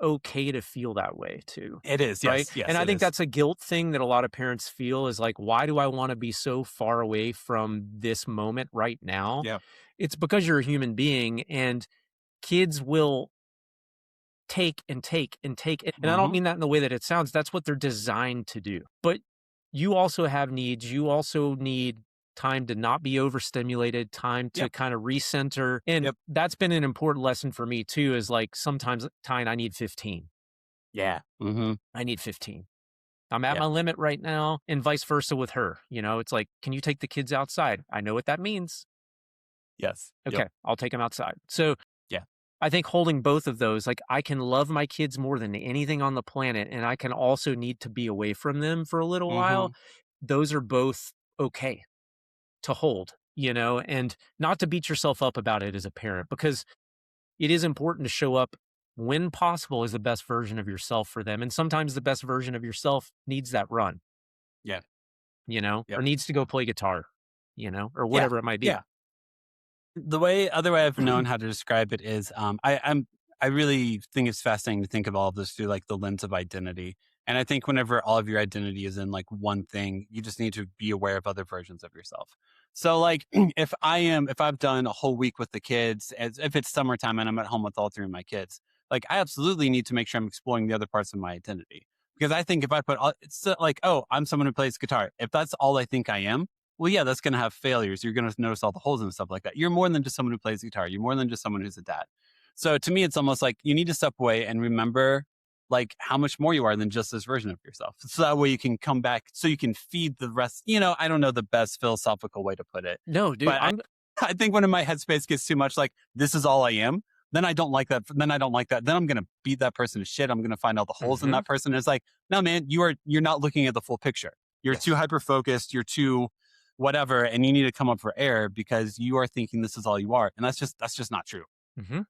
okay to feel that way too. It is, right? Yes, and I think that's a guilt thing that a lot of parents feel is like, why do I want to be so far away from this moment right now? Yeah. It's because you're a human being and kids will take and take and take. And I don't mean that in the way that it sounds. That's what they're designed to do. But you also have needs. You also need time to not be overstimulated, time to kind of recenter. And that's been an important lesson for me too, is like sometimes I need 15. Yeah. I need 15. I'm at my limit right now, and vice versa with her. It's like, can you take the kids outside? I know what that means. Yes. Okay. I'll take them outside. So I think holding both of those, like I can love my kids more than anything on the planet, and I can also need to be away from them for a little while. Those are both okay to hold, and not to beat yourself up about it as a parent, because it is important to show up when possible as the best version of yourself for them. And sometimes the best version of yourself needs that run. Yeah. Or needs to go play guitar, or whatever it might be. Yeah. Other way I've known how to describe it is, I really think it's fascinating to think of all of this through like the lens of identity. And I think whenever all of your identity is in like one thing, you just need to be aware of other versions of yourself. So like if I've done a whole week with the kids, as if it's summertime and I'm at home with all three of my kids, like I absolutely need to make sure I'm exploring the other parts of my identity. Because I think if I put it's like, oh, I'm someone who plays guitar. If that's all I think I am, well, yeah, that's going to have failures. You're going to notice all the holes and stuff like that. You're more than just someone who plays guitar. You're more than just someone who's a dad. So to me, it's almost like you need to step away and remember like how much more you are than just this version of yourself. So that way you can come back, so you can feed the rest. I don't know the best philosophical way to put it. No, dude. But I think when my headspace gets too much like, this is all I am, then I don't like that. Then I don't like that. Then I'm going to beat that person to shit. I'm going to find all the holes in that person. It's like, no, man, you're not looking at the full picture. You're too hyper-focused. You're too whatever. And you need to come up for air because you are thinking this is all you are. And that's just not true. Mm-hmm.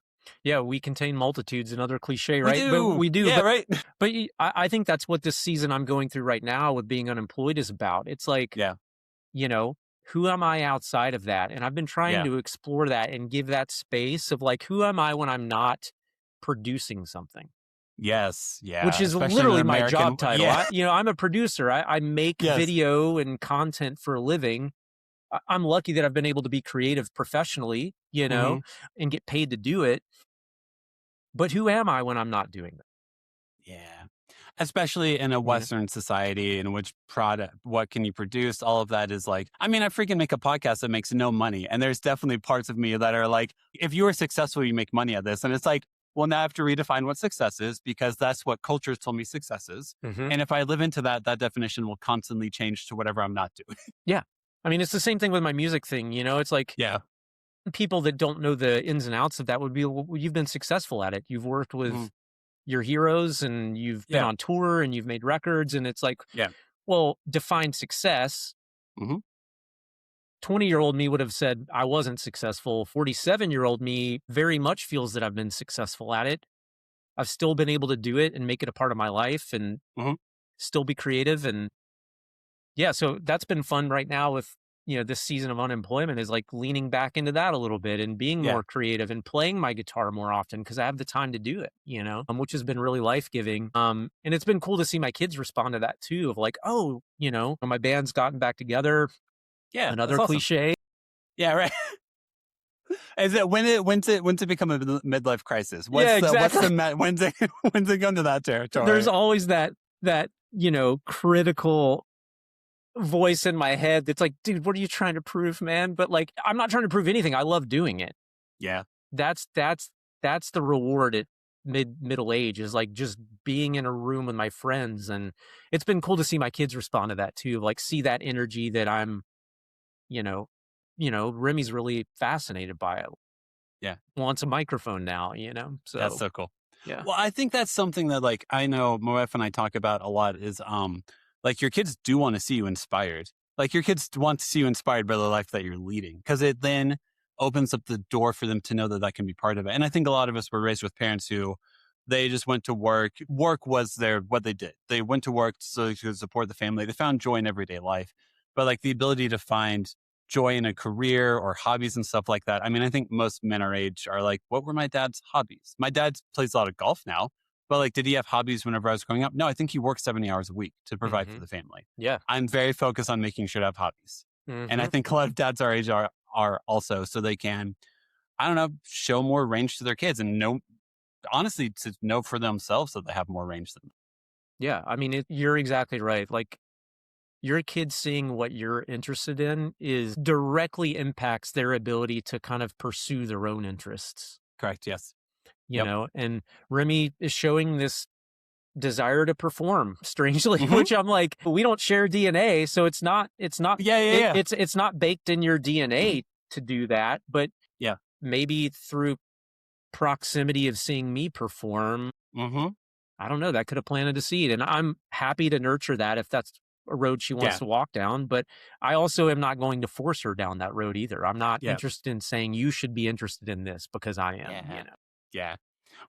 Yeah, we contain multitudes, another cliche, right? We do. Yeah, right. But I think that's what this season I'm going through right now with being unemployed is about. It's like, who am I outside of that? And I've been trying to explore that and give that space of like, who am I when I'm not producing something? Yes. Yeah. Which is especially literally in my American, job title. Yeah. I'm a producer. I make video and content for a living. I'm lucky that I've been able to be creative professionally, and get paid to do it. But who am I when I'm not doing that? Yeah. Especially in a Western society in which what can you produce? All of that is like, I freaking make a podcast that makes no money. And there's definitely parts of me that are like, if you are successful, you make money at this. And it's like, well, now I have to redefine what success is because that's what culture has told me success is. And if I live into that definition will constantly change to whatever I'm not doing. Yeah. It's the same thing with my music thing. It's like, people that don't know the ins and outs of that would be, well, you've been successful at it. You've worked with your heroes and you've been on tour and you've made records. And it's like, well, define success. 20-year-old me would have said I wasn't successful. 47-year-old me very much feels that I've been successful at it. I've still been able to do it and make it a part of my life and still be creative. And so that's been fun right now with, this season of unemployment is like leaning back into that a little bit and being more creative and playing my guitar more often because I have the time to do it, which has been really life-giving. And it's been cool to see my kids respond to that too of like, oh, my band's gotten back together. Yeah. Another cliche. Awesome. Yeah, right. Is it when's it become a midlife crisis? Exactly. When's it gone to that territory? There's always that critical voice in my head that's like, dude, what are you trying to prove, man? But like, I'm not trying to prove anything. I love doing it. Yeah. That's the reward at middle age is like just being in a room with my friends. And it's been cool to see my kids respond to that too. Like see that energy that I'm, Remy's really fascinated by it. Yeah. Wants a microphone now, so that's so cool. Yeah. Well, I think that's something that like, I know my wife and I talk about a lot is, like your kids do want to see you inspired. Like your kids want to see you inspired by the life that you're leading because it then opens up the door for them to know that can be part of it. And I think a lot of us were raised with parents who they just went to work. Work was what they did. They went to work so they could support the family. They found joy in everyday life. But like the ability to find joy in a career or hobbies and stuff like that. I think most men our age are like, what were my dad's hobbies? My dad plays a lot of golf now. But like, did he have hobbies whenever I was growing up? No, I think he worked 70 hours a week to provide for the family. Yeah. I'm very focused on making sure to have hobbies. And I think a lot of dads our age are also, so they can, I don't know, show more range to their kids and honestly, to know for themselves that they have more range than them. Yeah. You're exactly right. Like your kids seeing what you're interested in is directly impacts their ability to kind of pursue their own interests. Correct. Yes. And Remy is showing this desire to perform strangely, which I'm like, we don't share DNA. So it's not, it's not baked in your DNA to do that. But maybe through proximity of seeing me perform, I don't know, that could have planted a seed. And I'm happy to nurture that if that's a road she wants to walk down. But I also am not going to force her down that road either. I'm not interested in saying you should be interested in this because I am, Yeah.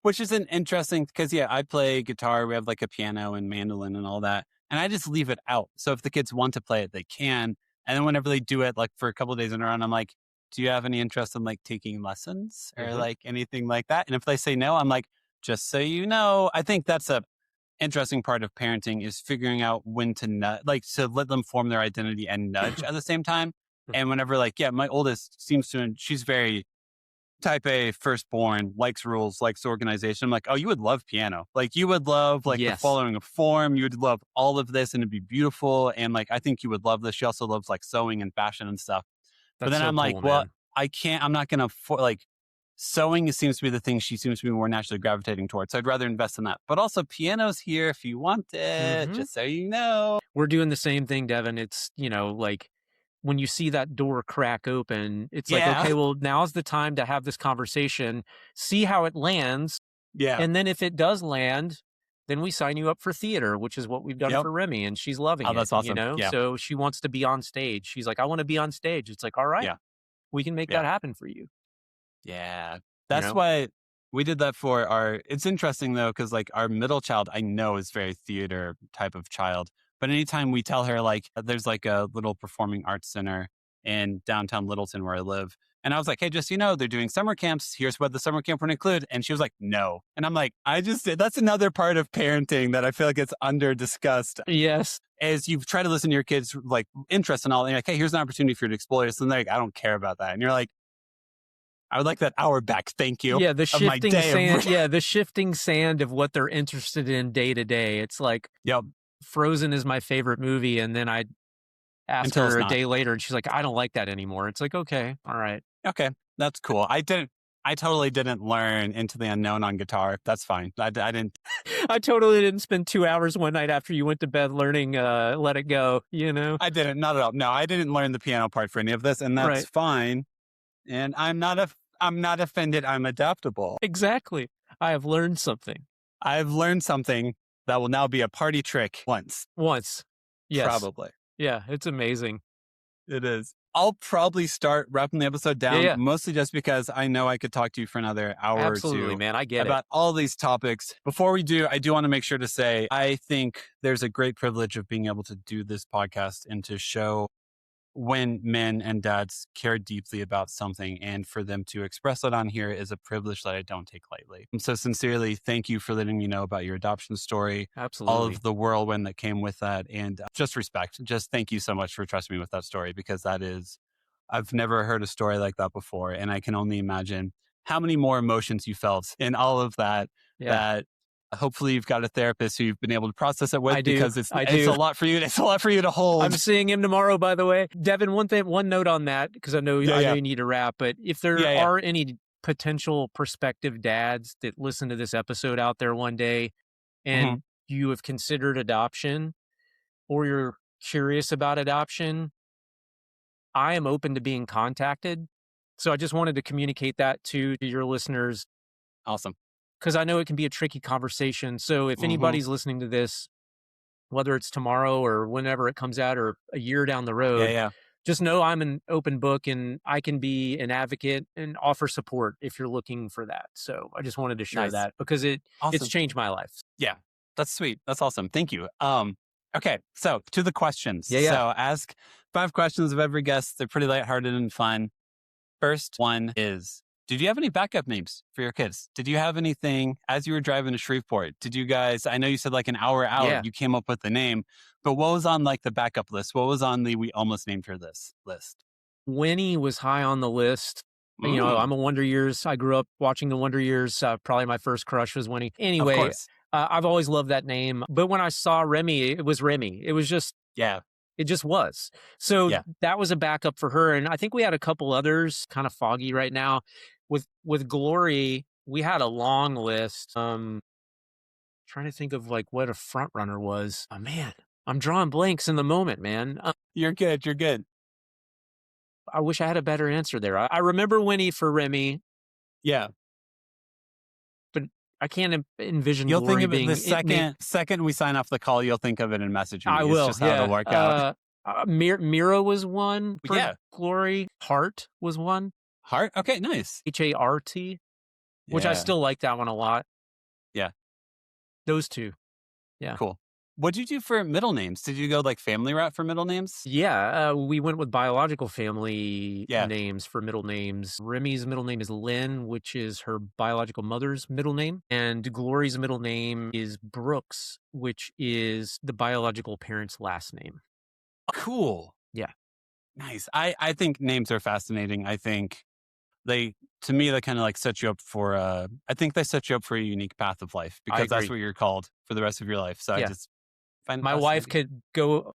Which is an interesting, because I play guitar. We have like a piano and mandolin and all that. And I just leave it out. So if the kids want to play it, they can. And then whenever they do it, like for a couple of days in a row, I'm like, do you have any interest in like taking lessons or like anything like that? And if they say no, I'm like, just so you know, I think that's a interesting part of parenting is figuring out when to like to let them form their identity and nudge at the same time. And whenever like, yeah, my oldest seems to, she's very type A, firstborn, likes rules, likes organization. I'm like, oh, you would love piano. Like you would love like the following of form. You would love all of this and it'd be beautiful. And like, I think you would love this. She also loves like sewing and fashion and stuff. But then I'm like, well, I can't, I'm not going to like sewing seems to be the thing she seems to be more naturally gravitating towards. So I'd rather invest in that. But also piano's here if you want it, just so you know. We're doing the same thing, Devin. It's, you know, like when you see that door crack open, it's like, okay, well, now's the time to have this conversation, see how it lands. Yeah. And then if it does land, then we sign you up for theater, which is what we've done for Remy, and she's loving it. That's awesome. You know, so she wants to be on stage. She's like, I want to be on stage. It's like, all right, we can make that happen for you. Yeah. That's why we did that for our, it's interesting though, because like our middle child, I know is very theater type of child. But anytime we tell her like, there's like a little performing arts center in downtown Littleton where I live. And I was like, hey, just, you know, they're doing summer camps. Here's what the summer camp would include. And she was like, no. And I'm like, that's another part of parenting that I feel like it's under discussed. Yes. As you try to listen to your kids' like interests and all, and you're like, hey, here's an opportunity for you to explore this. And they're like, I don't care about that. And you're like, I would like that hour back. Thank you. Yeah, the shifting sand. The shifting sand of what they're interested in day to day. It's like, Frozen is my favorite movie, and then I asked her a day later, and she's like, I don't like that anymore. It's like, okay, all right, okay, that's cool. I totally didn't learn Into the Unknown on guitar. That's fine. I didn't. I totally didn't spend 2 hours one night after you went to bed learning Let It Go. You know, I didn't. Not at all. No, I didn't learn the piano part for any of this, and that's fine. And I'm not offended. I'm adaptable. Exactly. I have learned something. I've learned something that will now be a party trick once. Yes. Probably. Yeah, it's amazing. It is. I'll probably start wrapping the episode down, mostly just because I know I could talk to you for another hour or two. Man. I get about all these topics. Before we do, I do want to make sure to say, I think there's a great privilege of being able to do this podcast and to show when men and dads care deeply about something, and for them to express it on here is a privilege that I don't take lightly. And so sincerely, thank you for letting me know about your adoption story. Absolutely. All of the whirlwind that came with that, and just respect. Just thank you so much for trusting me with that story, because I've never heard a story like that before. And I can only imagine how many more emotions you felt in all of that, that hopefully you've got a therapist who you've been able to process it with, because it's a lot for you. It's a lot for you to hold. I'm seeing him tomorrow, by the way. Devin, one note on that, because I know you need to wrap, but if there are any potential prospective dads that listen to this episode out there one day and you have considered adoption or you're curious about adoption, I am open to being contacted. So I just wanted to communicate that to your listeners. Awesome. Because I know it can be a tricky conversation. So if anybody's listening to this, whether it's tomorrow or whenever it comes out or a year down the road, just know I'm an open book and I can be an advocate and offer support if you're looking for that. So I just wanted to share that because it's changed my life. Yeah, that's sweet. That's awesome. Thank you. Okay, so to the questions. So ask 5 questions of every guest. They're pretty lighthearted and fun. First one is, did you have any backup names for your kids? Did you have anything as you were driving to Shreveport? Did you guys, I know you said like an hour out, you came up with the name, but what was on like the backup list? What was on the we almost named her this list? Winnie was high on the list. You know, I'm a Wonder Years. I grew up watching the Wonder Years. Probably my first crush was Winnie. Anyway, I've always loved that name. But when I saw Remy, it was Remy. It was just, it just was. So that was a backup for her. And I think we had a couple others, kind of foggy right now. With Glory, we had a long list. Trying to think of like what a front runner was. Oh man, I'm drawing blanks in the moment, man. You're good. You're good. I wish I had a better answer there. I remember Winnie for Remy. Yeah. But I can't envision You'll Glory think of it being... the second we sign off the call, you'll think of it and message me. I will. It's just how it'll work out. Mira was one for Glory. Heart was one. Heart? Okay, nice. Hart, which I still like that one a lot. Yeah. Those two. Yeah. Cool. What'd you do for middle names? Did you go like family route for middle names? Yeah, we went with biological family Yeah. names for middle names. Remy's middle name is Lynn, which is her biological mother's middle name. And Glory's middle name is Brooks, which is the biological parent's last name. Cool. Yeah. Nice. I think names are fascinating. I think to me, they kind of like set you up for, I think they set you up for a unique path of life because that's what you're called for the rest of your life. So I just find my wife could go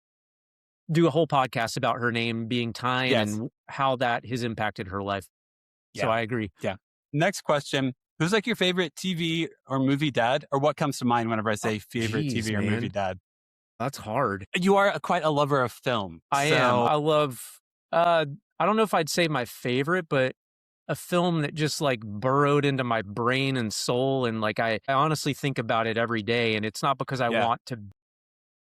do a whole podcast about her name being Tyne and how that has impacted her life. Yeah. So I agree. Yeah. Next question. Who's like your favorite TV or movie dad, or what comes to mind whenever I say favorite TV or movie dad? That's hard. You are quite a lover of film. I am. I love, I don't know if I'd say my favorite, but a film that just like burrowed into my brain and soul. And like, I honestly think about it every day. And it's not because I want to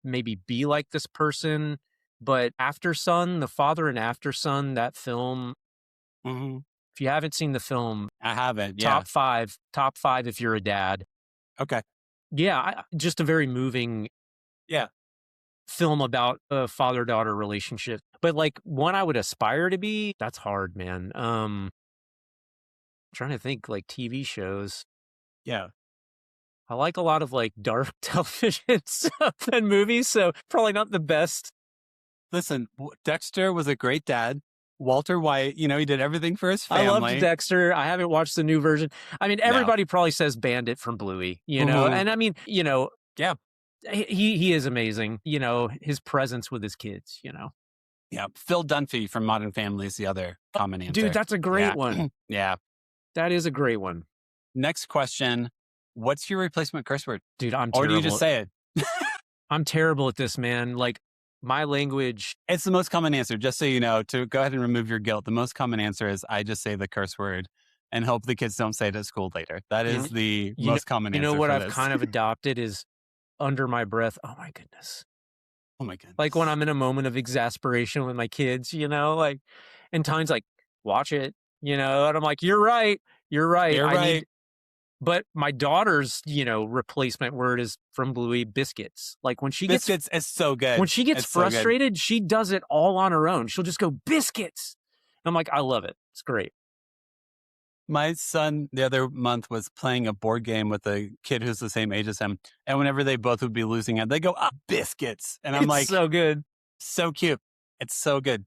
maybe be like this person, but After Sun, The Father and After Sun, that film. Mm-hmm. If you haven't seen the film, I haven't. Top five if you're a dad. Okay. Yeah. Just a very moving film about a father-daughter relationship. But like one I would aspire to be, that's hard, man. Trying to think like TV shows. Yeah. I like a lot of like dark television stuff and movies, so probably not the best. Listen, Dexter was a great dad. Walter White, he did everything for his family. I loved Dexter. I haven't watched the new version. I mean, everybody probably says Bandit from Bluey, and I mean, yeah, he is amazing. His presence with his kids, Yeah, Phil Dunphy from Modern Family is the other common answer. Dude, that's a great one. Yeah. That is a great one. Next question. What's your replacement curse word? Dude, I'm terrible. Or do you just say it? I'm terrible at this, man. Like, my language. It's the most common answer, just so you know, to go ahead and remove your guilt. The most common answer is I just say the curse word and hope the kids don't say it at school later. That is the most common answer. You know what I've kind of adopted is under my breath. Oh my goodness. Oh my goodness. Like when I'm in a moment of exasperation with my kids, like, and Tyne's like, watch it, and I'm like, you're right. You're right. But my daughter's, replacement word is from Bluey, biscuits. Like when she biscuits is so good. When she gets frustrated, she does it all on her own. She'll just go biscuits. And I'm like, I love it. It's great. My son the other month was playing a board game with a kid who's the same age as him. And whenever they both would be losing it, they go, biscuits. And I'm like, so good. So cute. It's so good.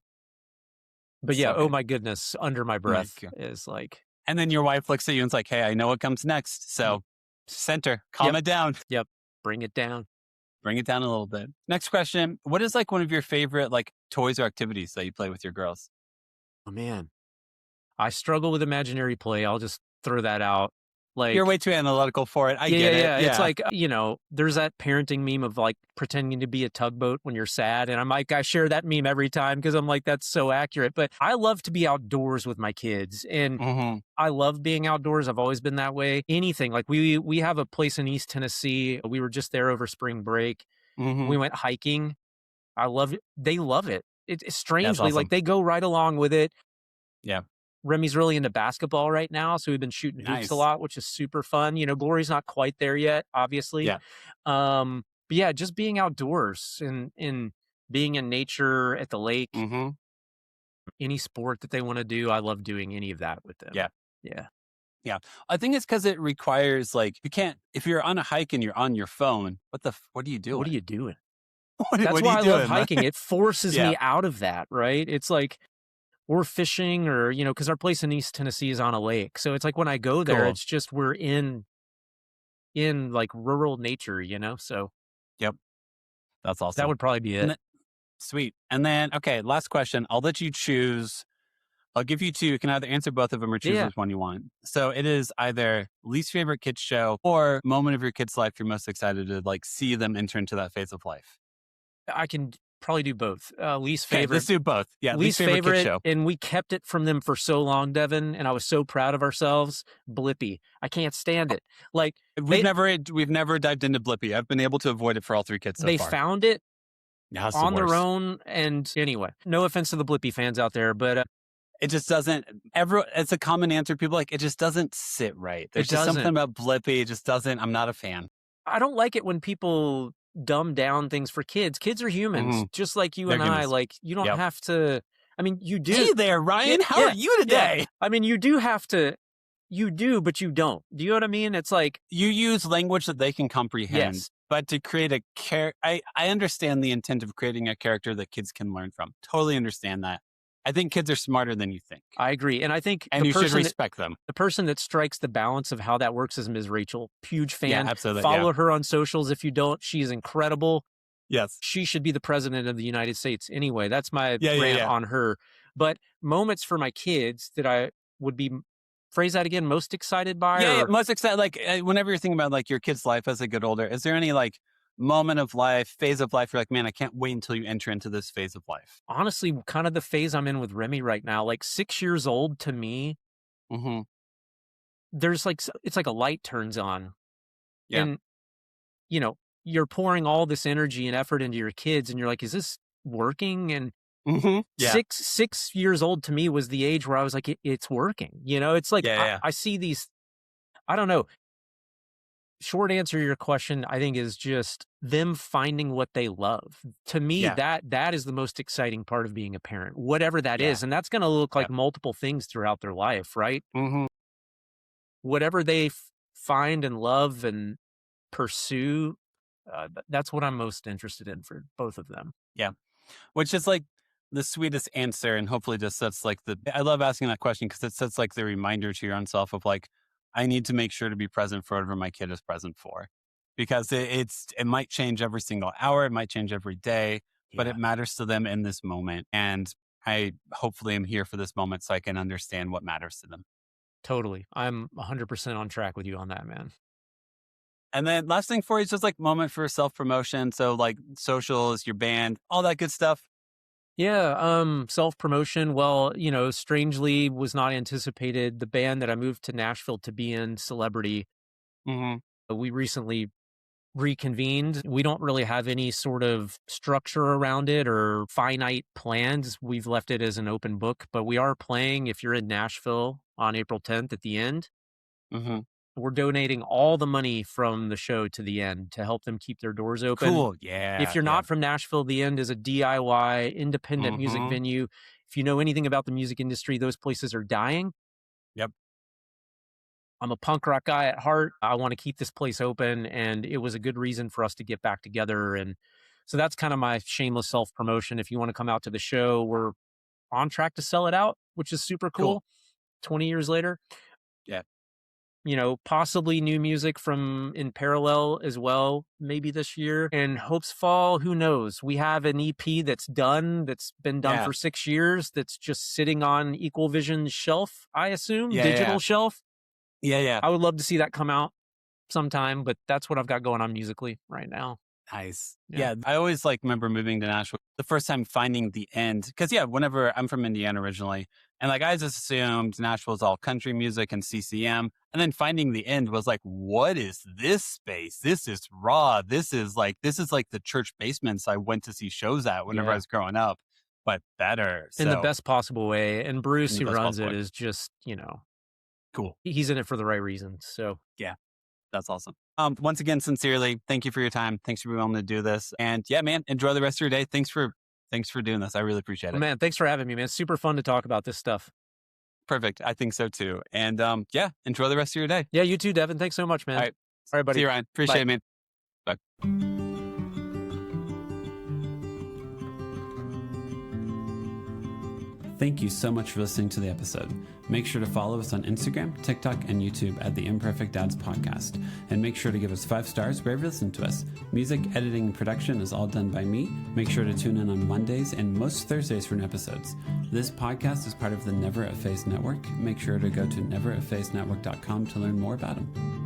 But yeah, oh my goodness, under my breath is like. And then your wife looks at you and it's like, hey, I know what comes next. So center, calm it down. Yep. Bring it down. Bring it down a little bit. Next question. What is like one of your favorite like toys or activities that you play with your girls? Oh man. I struggle with imaginary play. I'll just throw that out. Like, you're way too analytical for it. I get it. Yeah. It's like, there's that parenting meme of like pretending to be a tugboat when you're sad. And I'm like, I share that meme every time because I'm like, that's so accurate. But I love to be outdoors with my kids. And I love being outdoors. I've always been that way. Anything. Like we have a place in East Tennessee. We were just there over spring break. We went hiking. I love it. They love it. It's strangely awesome. Like they go right along with it. Yeah. Remy's really into basketball right now, so we've been shooting hoops a lot, which is super fun. Glory's not quite there yet, obviously. Yeah. But yeah, just being outdoors and being in nature at the lake, any sport that they want to do, I love doing any of that with them. Yeah. Yeah. Yeah. I think it's because it requires like, you can't, if you're on a hike and you're on your phone, what are you doing? What are you doing? That's why I love hiking. It forces me out of that, right? It's like, or fishing or, because our place in East Tennessee is on a lake. So it's like when I go there, it's just we're in like rural nature, so. Yep. That's awesome. That would probably be it. Sweet. And then, okay, last question. I'll let you choose. I'll give you two. You can either answer both of them or choose which one you want. So it is either least favorite kids show or moment of your kid's life you're most excited to like see them enter into that phase of life. I can probably do both. Least favorite. Okay, let's do both. Yeah, least favorite kid show. And we kept it from them for so long, Devin, and I was so proud of ourselves. Blippi. I can't stand it. Like we've never dived into Blippi. I've been able to avoid it for all three kids so far. They found it on their own, and anyway, no offense to the Blippi fans out there, but it just doesn't. It's a common answer. People like it just doesn't sit right. There's just something about Blippi. It just doesn't. I'm not a fan. I don't like it when people dumb down things for kids. Kids are humans, just like you and I. Like, you don't have to. I mean, you do. Hey there, Ryan. How are you today? Yeah. I mean, you do have to. You do, but you don't. Do you know what I mean? It's like you use language that they can comprehend. Yes. But to create a I understand the intent of creating a character that kids can learn from. Totally understand that. I think kids are smarter than you think. I agree. And I think you should respect them. The person that strikes the balance of how that works is Ms. Rachel. Huge fan. Yeah, absolutely. Follow her on socials if you don't. She's incredible. Yes. She should be the president of the United States. Anyway, that's my rant on her. But moments for my kids that I would be, phrase that again, most excited by? Yeah, most excited. Like whenever you're thinking about like your kid's life as they get older, is there any like moment of life, phase of life, you're like, man, I can't wait until you enter into this phase of life? Honestly, kind of the phase I'm in with Remy right now. Like 6 years old to me, there's like, it's like a light turns on. Yeah. And, you know, you're pouring all this energy and effort into your kids and you're like, is this working? And 6 years old to me was the age where I was like, it's working. You know, it's like, I see these, I don't know. Short answer to your question, I think, is just them finding what they love. To me, that is the most exciting part of being a parent, whatever that is. And that's going to look like multiple things throughout their life, right? Whatever they find and love and pursue, that's what I'm most interested in for both of them. Yeah. Which is like the sweetest answer. And hopefully just sets like I love asking that question because it sets like the reminder to your own self of like, I need to make sure to be present for whatever my kid is present for, because it might change every single hour. It might change every day, but it matters to them in this moment. And I hopefully am here for this moment so I can understand what matters to them. Totally. I'm 100% on track with you on that, man. And then last thing for you is just like moment for self-promotion. So like socials, your band, all that good stuff. Yeah, self-promotion. Well, you know, strangely was not anticipated. The band that I moved to Nashville to be in, Celebrity, we recently reconvened. We don't really have any sort of structure around it or finite plans. We've left it as an open book, but we are playing if you're in Nashville on April 10th at the end. We're donating all the money from the show to the end to help them keep their doors open. Cool. Yeah. If you're not from Nashville, the end is a DIY independent music venue. If you know anything about the music industry, those places are dying. Yep. I'm a punk rock guy at heart. I want to keep this place open, and it was a good reason for us to get back together. And so that's kind of my shameless self-promotion. If you want to come out to the show, we're on track to sell it out, which is super cool. 20 years later. Yeah. You know, possibly new music from in parallel as well, maybe this year. And Hopesfall, who knows? We have an EP that's done, that's been done for 6 years, that's just sitting on Equal Vision's shelf, I assume, digital shelf. Yeah. I would love to see that come out sometime, but that's what I've got going on musically right now. Nice. Yeah. I always like remember moving to Nashville, the first time finding the end. Because whenever I'm from Indiana originally, and like I just assumed Nashville's all country music and CCM. And then finding the end was like, what is this space? This is raw. This is like the church basements I went to see shows at whenever I was growing up, but better. In the best possible way. And Bruce, who runs it, is just, cool. He's in it for the right reasons. So yeah, that's awesome. Once again, sincerely, thank you for your time. Thanks for being willing to do this. And yeah, man, enjoy the rest of your day. Thanks for doing this. I really appreciate it. Man, thanks for having me, man. It's super fun to talk about this stuff. Perfect. I think so too. And enjoy the rest of your day. Yeah, you too, Devin. Thanks so much, man. All right, buddy. See you, Ryan. Appreciate it, man. Bye. Thank you so much for listening to the episode. Make sure to follow us on Instagram, TikTok, and YouTube at the Imperfect Dads Podcast. And make sure to give us 5 stars wherever you listen to us. Music, editing, and production is all done by me. Make sure to tune in on Mondays and most Thursdays for new episodes. This podcast is part of the Never a Phase Network. Make sure to go to neveraphasenetwork.com to learn more about them.